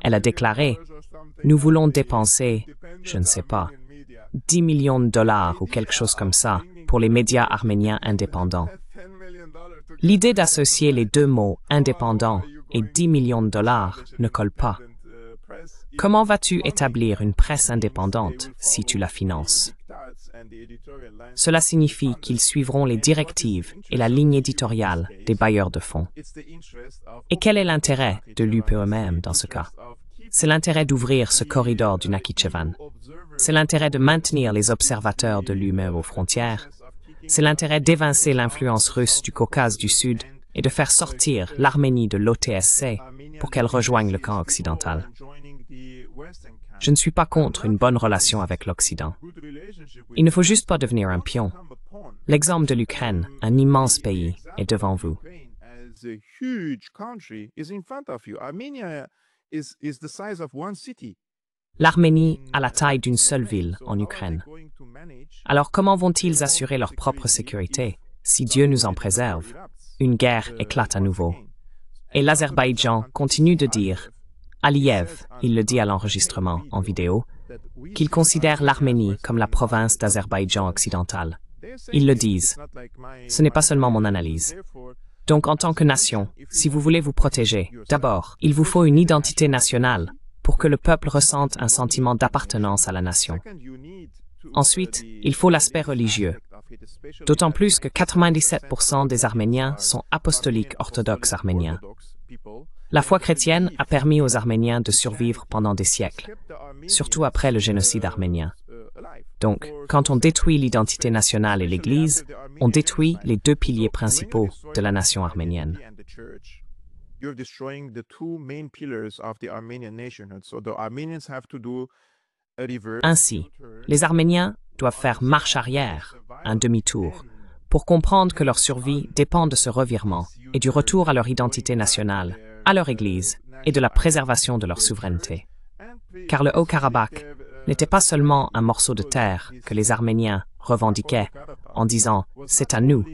Elle a déclaré « Nous voulons dépenser, je ne sais pas, 10 millions de dollars ou quelque chose comme ça pour les médias arméniens indépendants. » L'idée d'associer les deux mots « indépendant » et 10 millions de dollars ne colle pas. Comment vas-tu établir une presse indépendante si tu la finances? Cela signifie qu'ils suivront les directives et la ligne éditoriale des bailleurs de fonds. Et quel est l'intérêt de l'UPMM dans ce cas? C'est l'intérêt d'ouvrir ce corridor du Nakhichevan. C'est l'intérêt de maintenir les observateurs de l'UME aux frontières. C'est l'intérêt d'évincer l'influence russe du Caucase du Sud et de faire sortir l'Arménie de l'OTSC pour qu'elle rejoigne le camp occidental. Je ne suis pas contre une bonne relation avec l'Occident. Il ne faut juste pas devenir un pion. L'exemple de l'Ukraine, un immense pays, est devant vous. L'Arménie a la taille d'une seule ville en Ukraine. Alors comment vont-ils assurer leur propre sécurité si Dieu nous en préserve? Une guerre éclate à nouveau. Et l'Azerbaïdjan continue de dire, Aliyev, il le dit à l'enregistrement en vidéo, qu'il considère l'Arménie comme la province d'Azerbaïdjan occidental. Ils le disent. Ce n'est pas seulement mon analyse. Donc en tant que nation, si vous voulez vous protéger, d'abord, il vous faut une identité nationale pour que le peuple ressente un sentiment d'appartenance à la nation. Ensuite, il faut l'aspect religieux. D'autant plus que 97% des Arméniens sont apostoliques orthodoxes arméniens. La foi chrétienne a permis aux Arméniens de survivre pendant des siècles, surtout après le génocide arménien. Donc, quand on détruit l'identité nationale et l'Église, on détruit les deux piliers principaux de la nation arménienne. Ainsi, les Arméniens doivent faire marche arrière, un demi-tour, pour comprendre que leur survie dépend de ce revirement et du retour à leur identité nationale, à leur Église et de la préservation de leur souveraineté. Car le Haut-Karabakh n'était pas seulement un morceau de terre que les Arméniens revendiquaient en disant « c'est à nous »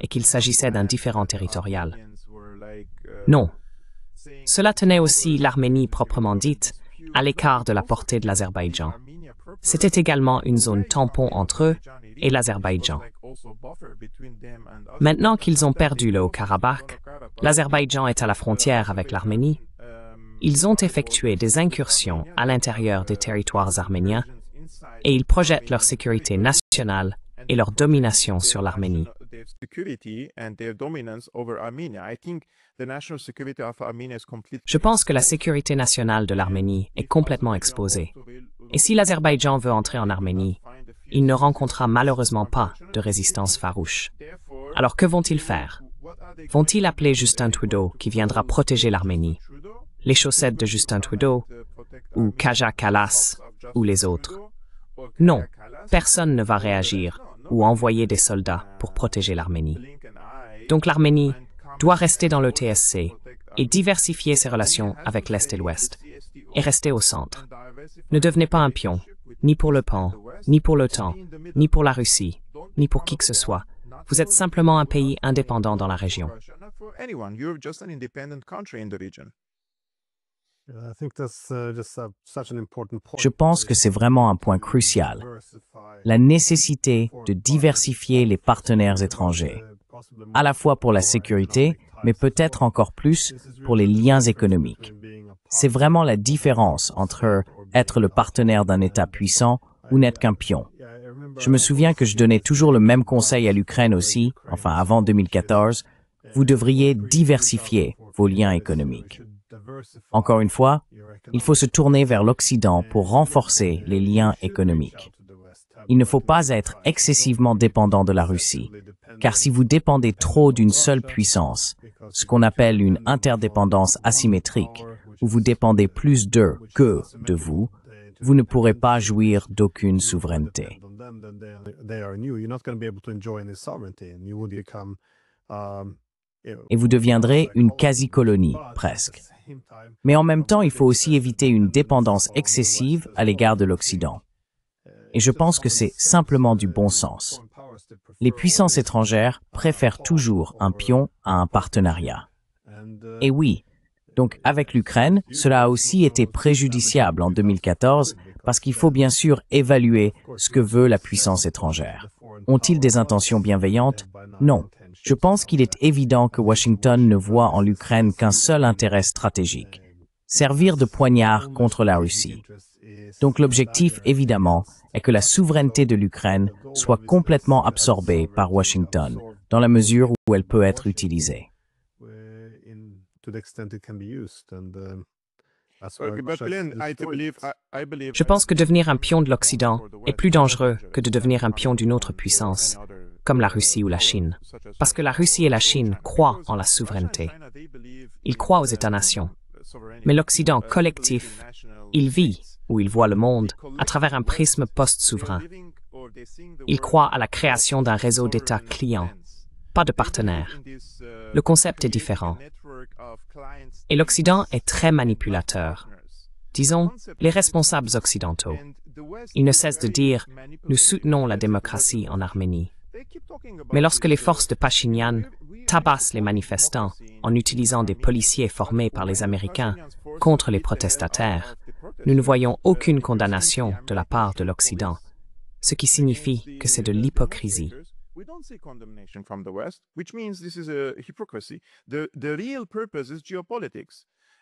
et qu'il s'agissait d'un différend territorial. Non. Cela tenait aussi l'Arménie proprement dite à l'écart de la portée de l'Azerbaïdjan. C'était également une zone tampon entre eux et l'Azerbaïdjan. Maintenant qu'ils ont perdu le Haut-Karabakh, l'Azerbaïdjan est à la frontière avec l'Arménie. Ils ont effectué des incursions à l'intérieur des territoires arméniens et ils projettent leur sécurité nationale et leur domination sur l'Arménie. Je pense que la sécurité nationale de l'Arménie est complètement exposée. Et si l'Azerbaïdjan veut entrer en Arménie, il ne rencontrera malheureusement pas de résistance farouche. Alors que vont-ils faire? Vont-ils appeler Justin Trudeau qui viendra protéger l'Arménie? Les chaussettes de Justin Trudeau? Ou Kaja Kallas? Ou les autres? Non, personne ne va réagir ou envoyer des soldats pour protéger l'Arménie. Donc l'Arménie doit rester dans le TSC et diversifier ses relations avec l'Est et l'Ouest, et rester au centre. Ne devenez pas un pion, ni pour le PAN, ni pour l'OTAN, ni pour la Russie, ni pour qui que ce soit. Vous êtes simplement un pays indépendant dans la région. Je pense que c'est vraiment un point crucial. La nécessité de diversifier les partenaires étrangers, à la fois pour la sécurité, mais peut-être encore plus pour les liens économiques. C'est vraiment la différence entre être le partenaire d'un État puissant ou n'être qu'un pion. Je me souviens que je donnais toujours le même conseil à l'Ukraine aussi, enfin avant 2014, vous devriez diversifier vos liens économiques. Encore une fois, il faut se tourner vers l'Occident pour renforcer les liens économiques. Il ne faut pas être excessivement dépendant de la Russie, car si vous dépendez trop d'une seule puissance, ce qu'on appelle une interdépendance asymétrique, où vous dépendez plus d'eux que de vous, vous ne pourrez pas jouir d'aucune souveraineté. Et vous deviendrez une quasi-colonie, presque. Mais en même temps, il faut aussi éviter une dépendance excessive à l'égard de l'Occident. Et je pense que c'est simplement du bon sens. Les puissances étrangères préfèrent toujours un pion à un partenariat. Et oui, donc avec l'Ukraine, cela a aussi été préjudiciable en 2014 parce qu'il faut bien sûr évaluer ce que veut la puissance étrangère. Ont-ils des intentions bienveillantes? Non. Je pense qu'il est évident que Washington ne voit en l'Ukraine qu'un seul intérêt stratégique, servir de poignard contre la Russie. Donc l'objectif, évidemment, est que la souveraineté de l'Ukraine soit complètement absorbée par Washington, dans la mesure où elle peut être utilisée. Je pense que devenir un pion de l'Occident est plus dangereux que de devenir un pion d'une autre puissance, comme la Russie ou la Chine. Parce que la Russie et la Chine croient en la souveraineté. Ils croient aux États-nations. Mais l'Occident collectif, il vit, ou il voit le monde, à travers un prisme post-souverain. Il croit à la création d'un réseau d'États clients, pas de partenaires. Le concept est différent. Et l'Occident est très manipulateur. Disons, les responsables occidentaux. Ils ne cessent de dire « nous soutenons la démocratie en Arménie ». Mais lorsque les forces de Pachinian tabassent les manifestants en utilisant des policiers formés par les Américains contre les protestataires, nous ne voyons aucune condamnation de la part de l'Occident, ce qui signifie que c'est de l'hypocrisie.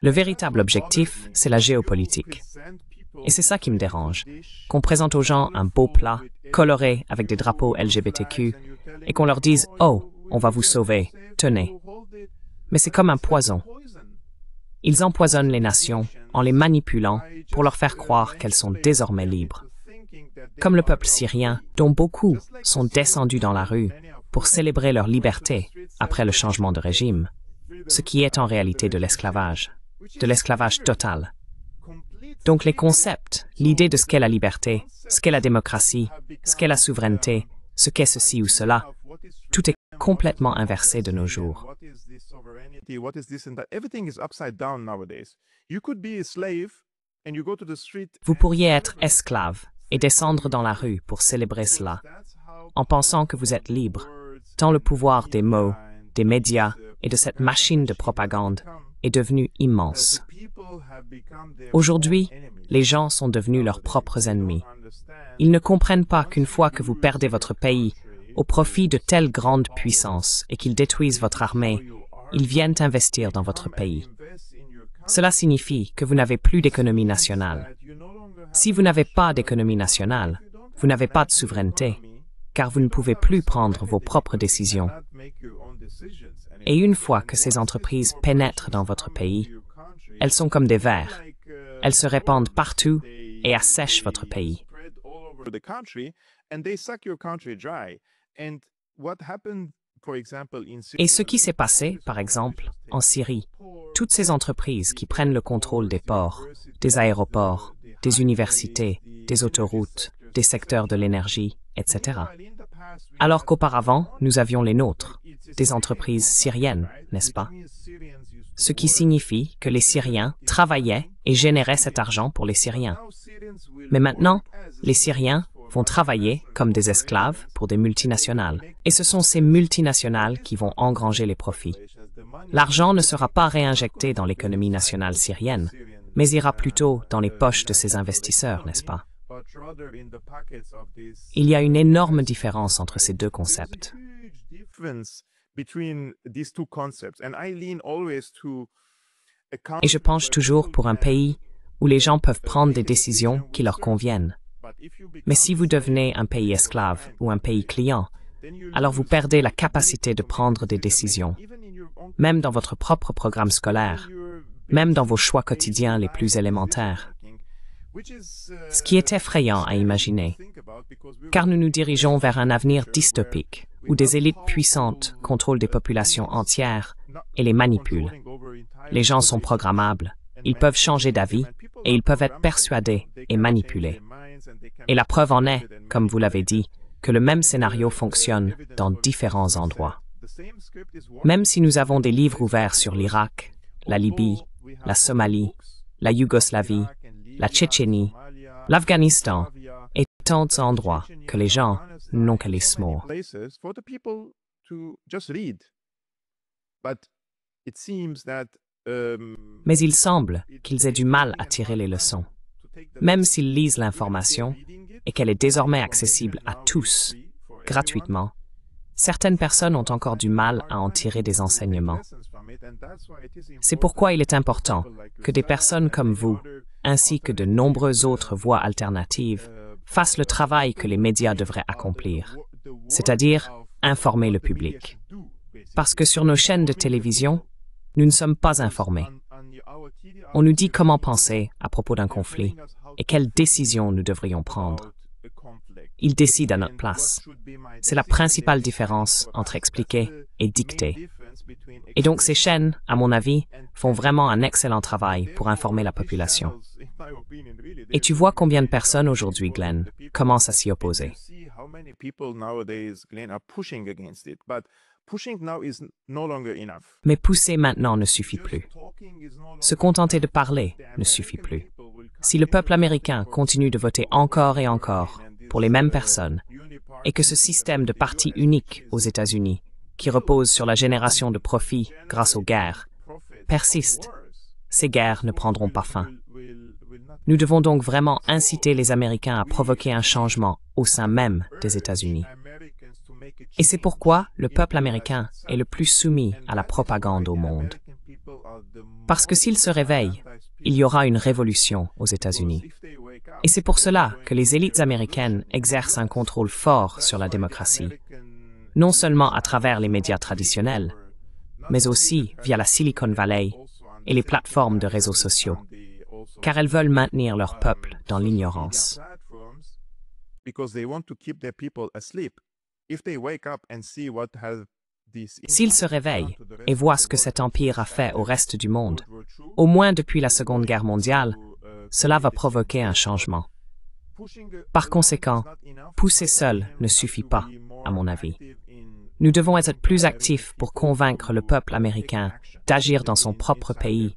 Le véritable objectif, c'est la géopolitique. Et c'est ça qui me dérange, qu'on présente aux gens un beau plat, coloré avec des drapeaux LGBTQ, et qu'on leur dise « Oh, on va vous sauver, tenez ». Mais c'est comme un poison. Ils empoisonnent les nations en les manipulant pour leur faire croire qu'elles sont désormais libres. Comme le peuple syrien, dont beaucoup sont descendus dans la rue pour célébrer leur liberté après le changement de régime, ce qui est en réalité de l'esclavage total. Donc les concepts, l'idée de ce qu'est la liberté, ce qu'est la démocratie, ce qu'est la souveraineté, ce qu'est ceci ou cela, tout est complètement inversé de nos jours. Vous pourriez être esclave et descendre dans la rue pour célébrer cela, en pensant que vous êtes libre, tant le pouvoir des mots, des médias et de cette machine de propagande est devenu immense. Aujourd'hui, les gens sont devenus leurs propres ennemis. Ils ne comprennent pas qu'une fois que vous perdez votre pays au profit de telles grandes puissances et qu'ils détruisent votre armée, ils viennent investir dans votre pays. Cela signifie que vous n'avez plus d'économie nationale. Si vous n'avez pas d'économie nationale, vous n'avez pas de souveraineté, car vous ne pouvez plus prendre vos propres décisions. Et une fois que ces entreprises pénètrent dans votre pays, elles sont comme des vers. Elles se répandent partout et assèchent votre pays. Et ce qui s'est passé, par exemple, en Syrie, toutes ces entreprises qui prennent le contrôle des ports, des aéroports, des universités, des autoroutes, des secteurs de l'énergie, etc. Alors qu'auparavant, nous avions les nôtres, des entreprises syriennes, n'est-ce pas? Ce qui signifie que les Syriens travaillaient et généraient cet argent pour les Syriens. Mais maintenant, les Syriens vont travailler comme des esclaves pour des multinationales. Et ce sont ces multinationales qui vont engranger les profits. L'argent ne sera pas réinjecté dans l'économie nationale syrienne, mais ira plutôt dans les poches de ces investisseurs, n'est-ce pas? Il y a une énorme différence entre ces deux concepts. Et je penche toujours pour un pays où les gens peuvent prendre des décisions qui leur conviennent. Mais si vous devenez un pays esclave ou un pays client, alors vous perdez la capacité de prendre des décisions, même dans votre propre programme scolaire, même dans vos choix quotidiens les plus élémentaires. Ce qui est effrayant à imaginer, car nous nous dirigeons vers un avenir dystopique, où des élites puissantes contrôlent des populations entières et les manipulent. Les gens sont programmables, ils peuvent changer d'avis et ils peuvent être persuadés et manipulés. Et la preuve en est, comme vous l'avez dit, que le même scénario fonctionne dans différents endroits. Même si nous avons des livres ouverts sur l'Irak, la Libye, la Somalie, la Yougoslavie, la Tchétchénie, l'Afghanistan et tant d'endroits que les gens n'ont qu'à les small. Mais il semble qu'ils aient du mal à tirer les leçons. Même s'ils lisent l'information et qu'elle est désormais accessible à tous, gratuitement, certaines personnes ont encore du mal à en tirer des enseignements. C'est pourquoi il est important que des personnes comme vous, ainsi que de nombreuses autres voies alternatives, fassent le travail que les médias devraient accomplir, c'est-à-dire informer le public. Parce que sur nos chaînes de télévision, nous ne sommes pas informés. On nous dit comment penser à propos d'un conflit et quelles décisions nous devrions prendre. Ils décident à notre place. C'est la principale différence entre expliquer et dicter. Et donc ces chaînes, à mon avis, font vraiment un excellent travail pour informer la population. Et tu vois combien de personnes aujourd'hui, Glenn, commencent à s'y opposer. Mais pousser maintenant ne suffit plus. Se contenter de parler ne suffit plus. Si le peuple américain continue de voter encore et encore pour les mêmes personnes, et que ce système de parti unique aux États-Unis, qui repose sur la génération de profits grâce aux guerres, persiste, ces guerres ne prendront pas fin. Nous devons donc vraiment inciter les Américains à provoquer un changement au sein même des États-Unis. Et c'est pourquoi le peuple américain est le plus soumis à la propagande au monde. Parce que s'il se réveille, il y aura une révolution aux États-Unis. Et c'est pour cela que les élites américaines exercent un contrôle fort sur la démocratie, non seulement à travers les médias traditionnels, mais aussi via la Silicon Valley et les plateformes de réseaux sociaux, car elles veulent maintenir leur peuple dans l'ignorance. S'ils se réveillent et voient ce que cet empire a fait au reste du monde, au moins depuis la Seconde Guerre mondiale, cela va provoquer un changement. Par conséquent, pousser seul ne suffit pas, à mon avis. Nous devons être plus actifs pour convaincre le peuple américain d'agir dans son propre pays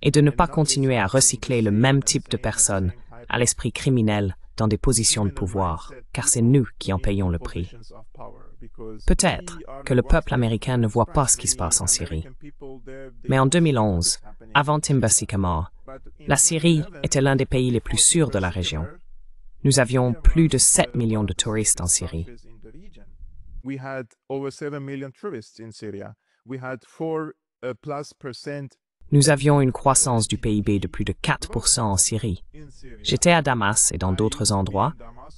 et de ne pas continuer à recycler le même type de personnes à l'esprit criminel dans des positions de pouvoir, car c'est nous qui en payons le prix. Peut-être que le peuple américain ne voit pas ce qui se passe en Syrie. Mais en 2011, avant Timbuktu est mort, la Syrie était l'un des pays les plus sûrs de la région. Nous avions plus de 7 millions de touristes en Syrie. Nous avions une croissance du PIB de plus de 4% en Syrie. J'étais à Damas et dans d'autres endroits,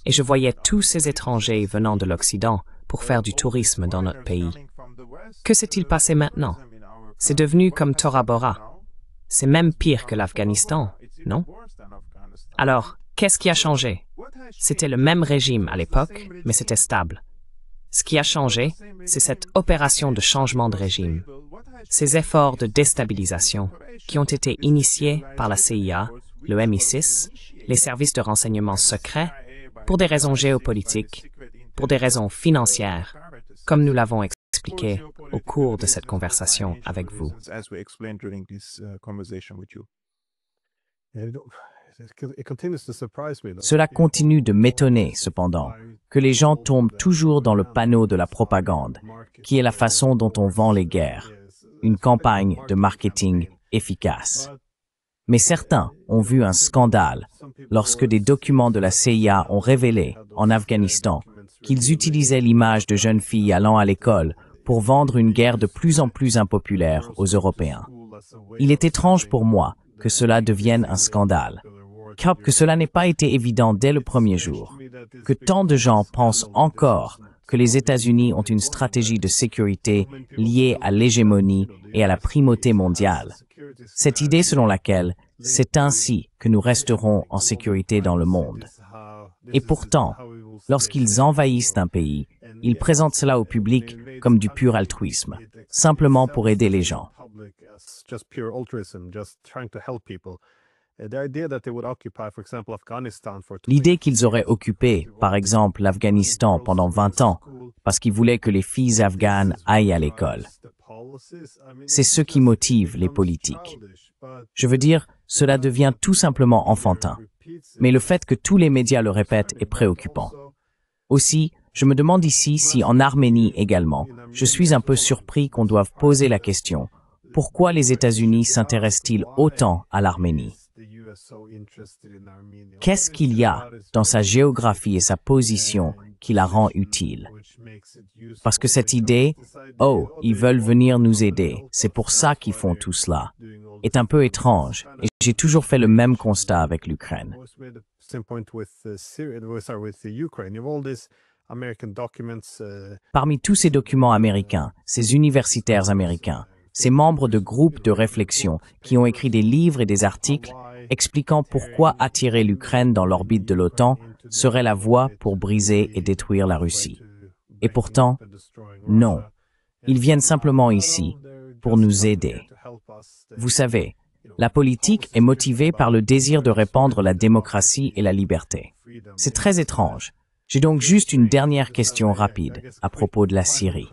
et je voyais tous ces étrangers venant de l'Occident pour faire du tourisme dans notre pays. Que s'est-il passé maintenant? C'est devenu comme Tora Bora. C'est même pire que l'Afghanistan, non? Alors, qu'est-ce qui a changé? C'était le même régime à l'époque, mais c'était stable. Ce qui a changé, c'est cette opération de changement de régime. Ces efforts de déstabilisation qui ont été initiés par la CIA, le MI6, les services de renseignement secrets, pour des raisons géopolitiques, pour des raisons financières, comme nous l'avons expliqué au cours de cette conversation avec vous. Cela continue de m'étonner, cependant, que les gens tombent toujours dans le panneau de la propagande, qui est la façon dont on vend les guerres, une campagne de marketing efficace. Mais certains ont vu un scandale lorsque des documents de la CIA ont révélé, en Afghanistan, qu'ils utilisaient l'image de jeunes filles allant à l'école pour vendre une guerre de plus en plus impopulaire aux Européens. Il est étrange pour moi que cela devienne un scandale, car que cela n'ait pas été évident dès le premier jour, que tant de gens pensent encore que les États-Unis ont une stratégie de sécurité liée à l'hégémonie et à la primauté mondiale. Cette idée selon laquelle C'est ainsi que nous resterons en sécurité dans le monde. Et pourtant, lorsqu'ils envahissent un pays, ils présentent cela au public comme du pur altruisme, simplement pour aider les gens. L'idée qu'ils auraient occupé, par exemple, l'Afghanistan pendant 20 ans, parce qu'ils voulaient que les filles afghanes aillent à l'école. C'est ce qui motive les politiques. Je veux dire, cela devient tout simplement enfantin. Mais le fait que tous les médias le répètent est préoccupant. Aussi, je me demande ici si en Arménie également, je suis un peu surpris qu'on doive poser la question, pourquoi les États-Unis s'intéressent-ils autant à l'Arménie? Qu'est-ce qu'il y a dans sa géographie et sa position qui la rend utile? Parce que cette idée, oh, ils veulent venir nous aider, c'est pour ça qu'ils font tout cela, est un peu étrange, et j'ai toujours fait le même constat avec l'Ukraine. Parmi tous ces documents américains, ces universitaires américains, ces membres de groupes de réflexion qui ont écrit des livres et des articles expliquant pourquoi attirer l'Ukraine dans l'orbite de l'OTAN serait la voie pour briser et détruire la Russie. Et pourtant, non. Ils viennent simplement ici pour nous aider. Vous savez, la politique est motivée par le désir de répandre la démocratie et la liberté. C'est très étrange. J'ai donc juste une dernière question rapide à propos de la Syrie.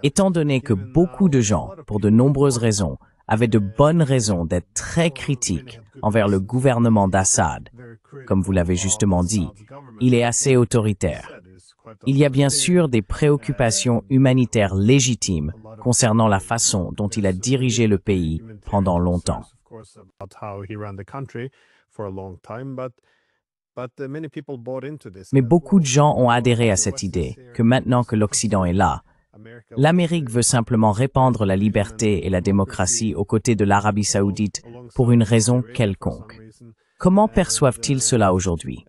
Étant donné que beaucoup de gens, pour de nombreuses raisons, avaient de bonnes raisons d'être très critiques envers le gouvernement d'Assad, comme vous l'avez justement dit, il est assez autoritaire. Il y a bien sûr des préoccupations humanitaires légitimes concernant la façon dont il a dirigé le pays pendant longtemps. Mais beaucoup de gens ont adhéré à cette idée que maintenant que l'Occident est là, l'Amérique veut simplement répandre la liberté et la démocratie aux côtés de l'Arabie saoudite pour une raison quelconque. Comment perçoivent-ils cela aujourd'hui?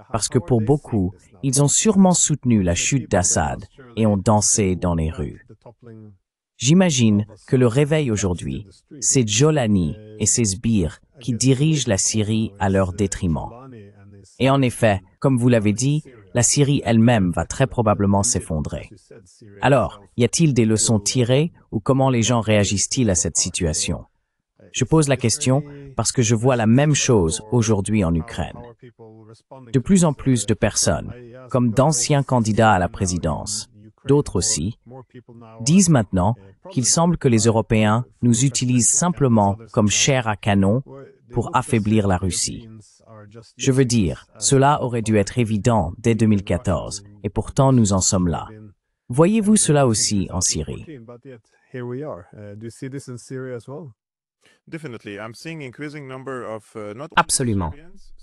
Parce que pour beaucoup, ils ont sûrement soutenu la chute d'Assad et ont dansé dans les rues. J'imagine que le réveil aujourd'hui, c'est Jolani et ses sbires qui dirigent la Syrie à leur détriment. Et en effet, comme vous l'avez dit, la Syrie elle-même va très probablement s'effondrer. Alors, y a-t-il des leçons tirées ou comment les gens réagissent-ils à cette situation? Je pose la question parce que je vois la même chose aujourd'hui en Ukraine. De plus en plus de personnes, comme d'anciens candidats à la présidence, d'autres aussi, disent maintenant qu'il semble que les Européens nous utilisent simplement comme chair à canon pour affaiblir la Russie. Je veux dire, cela aurait dû être évident dès 2014, et pourtant nous en sommes là. Voyez-vous cela aussi en Syrie? Absolument.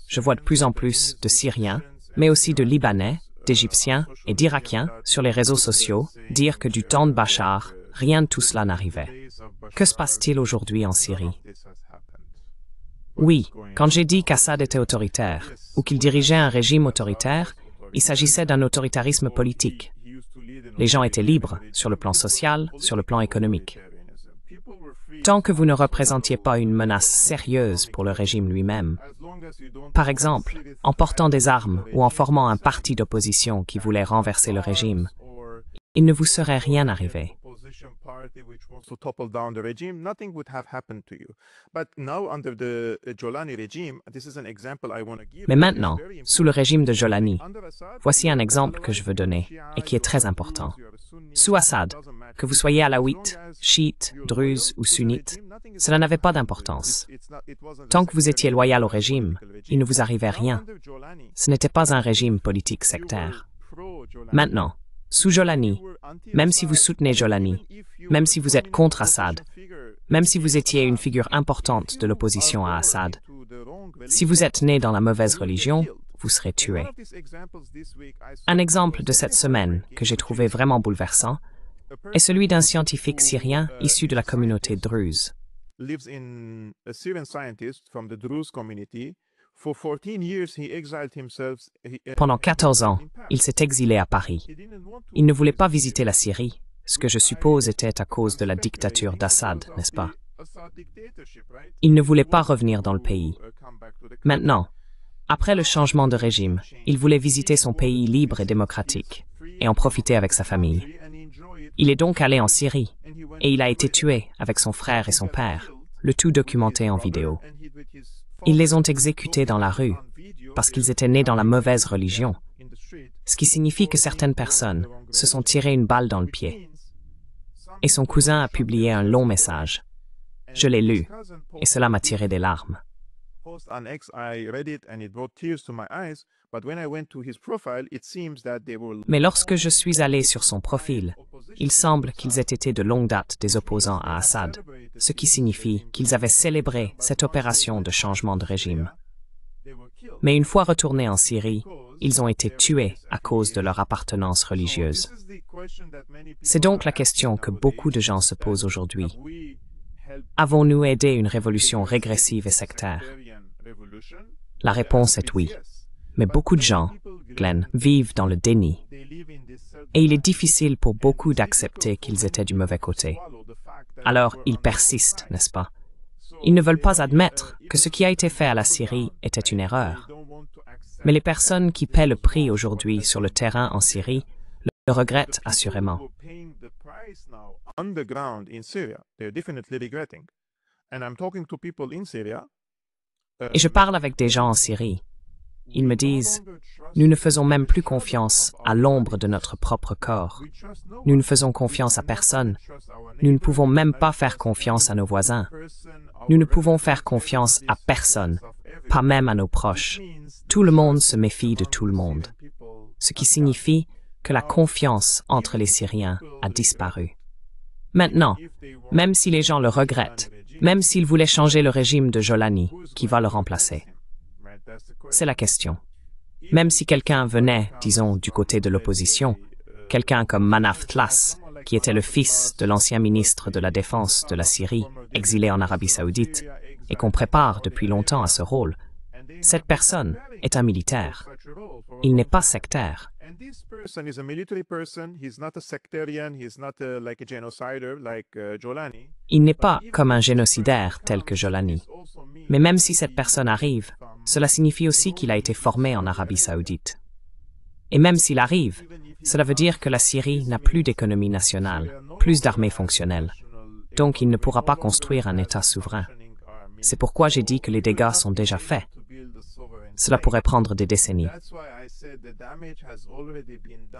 Je vois de plus en plus de Syriens, mais aussi de Libanais, d'Égyptiens et d'Irakiens sur les réseaux sociaux dire que du temps de Bachar, rien de tout cela n'arrivait. Que se passe-t-il aujourd'hui en Syrie? Oui, quand j'ai dit qu'Assad était autoritaire, ou qu'il dirigeait un régime autoritaire, il s'agissait d'un autoritarisme politique. Les gens étaient libres sur le plan social, sur le plan économique. Tant que vous ne représentiez pas une menace sérieuse pour le régime lui-même, par exemple, en portant des armes ou en formant un parti d'opposition qui voulait renverser le régime, il ne vous serait rien arrivé. Mais maintenant, sous le régime de Jolani, voici un exemple que je veux donner et qui est très important. Sous Assad, que vous soyez alawite, chiite, druze ou sunnite, cela n'avait pas d'importance. Tant que vous étiez loyal au régime, il ne vous arrivait rien. Ce n'était pas un régime politique sectaire. Maintenant, sous Jolani, même si vous soutenez Jolani, même si vous êtes contre Assad, même si vous étiez une figure importante de l'opposition à Assad, si vous êtes né dans la mauvaise religion, vous serez tué. Un exemple de cette semaine que j'ai trouvé vraiment bouleversant est celui d'un scientifique syrien issu de la communauté druze. Pendant 14 ans, il s'est exilé à Paris. Il ne voulait pas visiter la Syrie, ce que je suppose était à cause de la dictature d'Assad, n'est-ce pas? Il ne voulait pas revenir dans le pays. Maintenant, après le changement de régime, il voulait visiter son pays libre et démocratique et en profiter avec sa famille. Il est donc allé en Syrie et il a été tué avec son frère et son père, le tout documenté en vidéo. Ils les ont exécutés dans la rue parce qu'ils étaient nés dans la mauvaise religion, ce qui signifie que certaines personnes se sont tirées une balle dans le pied. Et son cousin a publié un long message. Je l'ai lu et cela m'a tiré des larmes. Mais lorsque je suis allé sur son profil, il semble qu'ils aient été de longue date des opposants à Assad, ce qui signifie qu'ils avaient célébré cette opération de changement de régime. Mais une fois retournés en Syrie, ils ont été tués à cause de leur appartenance religieuse. C'est donc la question que beaucoup de gens se posent aujourd'hui. Avons-nous aidé une révolution régressive et sectaire? La réponse est oui. Mais beaucoup de gens, Glenn, vivent dans le déni. Et il est difficile pour beaucoup d'accepter qu'ils étaient du mauvais côté. Alors, ils persistent, n'est-ce pas? Ils ne veulent pas admettre que ce qui a été fait à la Syrie était une erreur. Mais les personnes qui paient le prix aujourd'hui sur le terrain en Syrie le regrettent assurément. Et je parle avec des gens en Syrie. Ils me disent, nous ne faisons même plus confiance à l'ombre de notre propre corps. Nous ne faisons confiance à personne. Nous ne pouvons même pas faire confiance à nos voisins. Nous ne pouvons faire confiance à personne, pas même à nos proches. Tout le monde se méfie de tout le monde. Ce qui signifie que la confiance entre les Syriens a disparu. Maintenant, même si les gens le regrettent, même s'ils voulaient changer le régime de Jolani, qui va le remplacer? C'est la question. Même si quelqu'un venait, disons, du côté de l'opposition, quelqu'un comme Manaf Tlas, qui était le fils de l'ancien ministre de la Défense de la Syrie, exilé en Arabie Saoudite, et qu'on prépare depuis longtemps à ce rôle, cette personne est un militaire. Il n'est pas sectaire. Il n'est pas comme un génocidaire tel que Jolani. Mais même si cette personne arrive, cela signifie aussi qu'il a été formé en Arabie Saoudite. Et même s'il arrive, cela veut dire que la Syrie n'a plus d'économie nationale, plus d'armée fonctionnelle. Donc il ne pourra pas construire un État souverain. C'est pourquoi j'ai dit que les dégâts sont déjà faits. Cela pourrait prendre des décennies.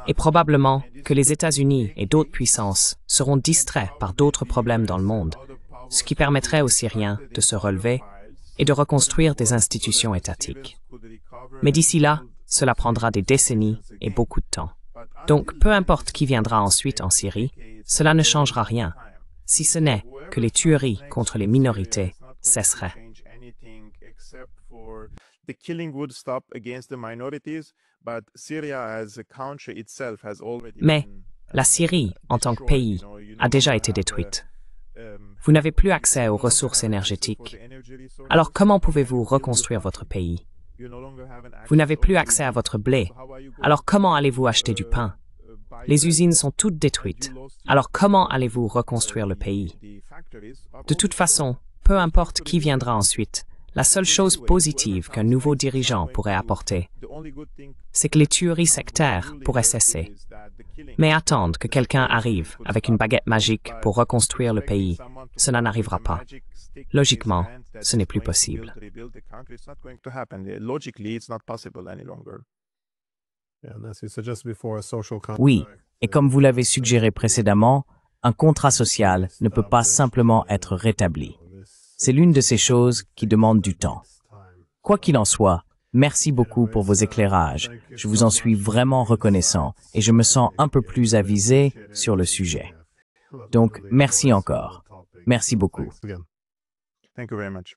Et probablement que les États-Unis et d'autres puissances seront distraits par d'autres problèmes dans le monde, ce qui permettrait aux Syriens de se relever et de reconstruire des institutions étatiques. Mais d'ici là, cela prendra des décennies et beaucoup de temps. Donc, peu importe qui viendra ensuite en Syrie, cela ne changera rien, si ce n'est que les tueries contre les minorités cesseraient. Mais la Syrie, en tant que pays, a déjà été détruite. Vous n'avez plus accès aux ressources énergétiques. Alors comment pouvez-vous reconstruire votre pays? Vous n'avez plus accès à votre blé. Alors comment allez-vous acheter du pain? Les usines sont toutes détruites. Alors comment allez-vous reconstruire le pays? De toute façon, peu importe qui viendra ensuite, la seule chose positive qu'un nouveau dirigeant pourrait apporter, c'est que les tueries sectaires pourraient cesser. Mais attendre que quelqu'un arrive avec une baguette magique pour reconstruire le pays, cela n'arrivera pas. Logiquement, ce n'est plus possible. Oui, et comme vous l'avez suggéré précédemment, un contrat social ne peut pas simplement être rétabli. C'est l'une de ces choses qui demandent du temps. Quoi qu'il en soit, merci beaucoup pour vos éclairages. Je vous en suis vraiment reconnaissant et je me sens un peu plus avisé sur le sujet. Donc, merci encore. Merci beaucoup. Thank you very much.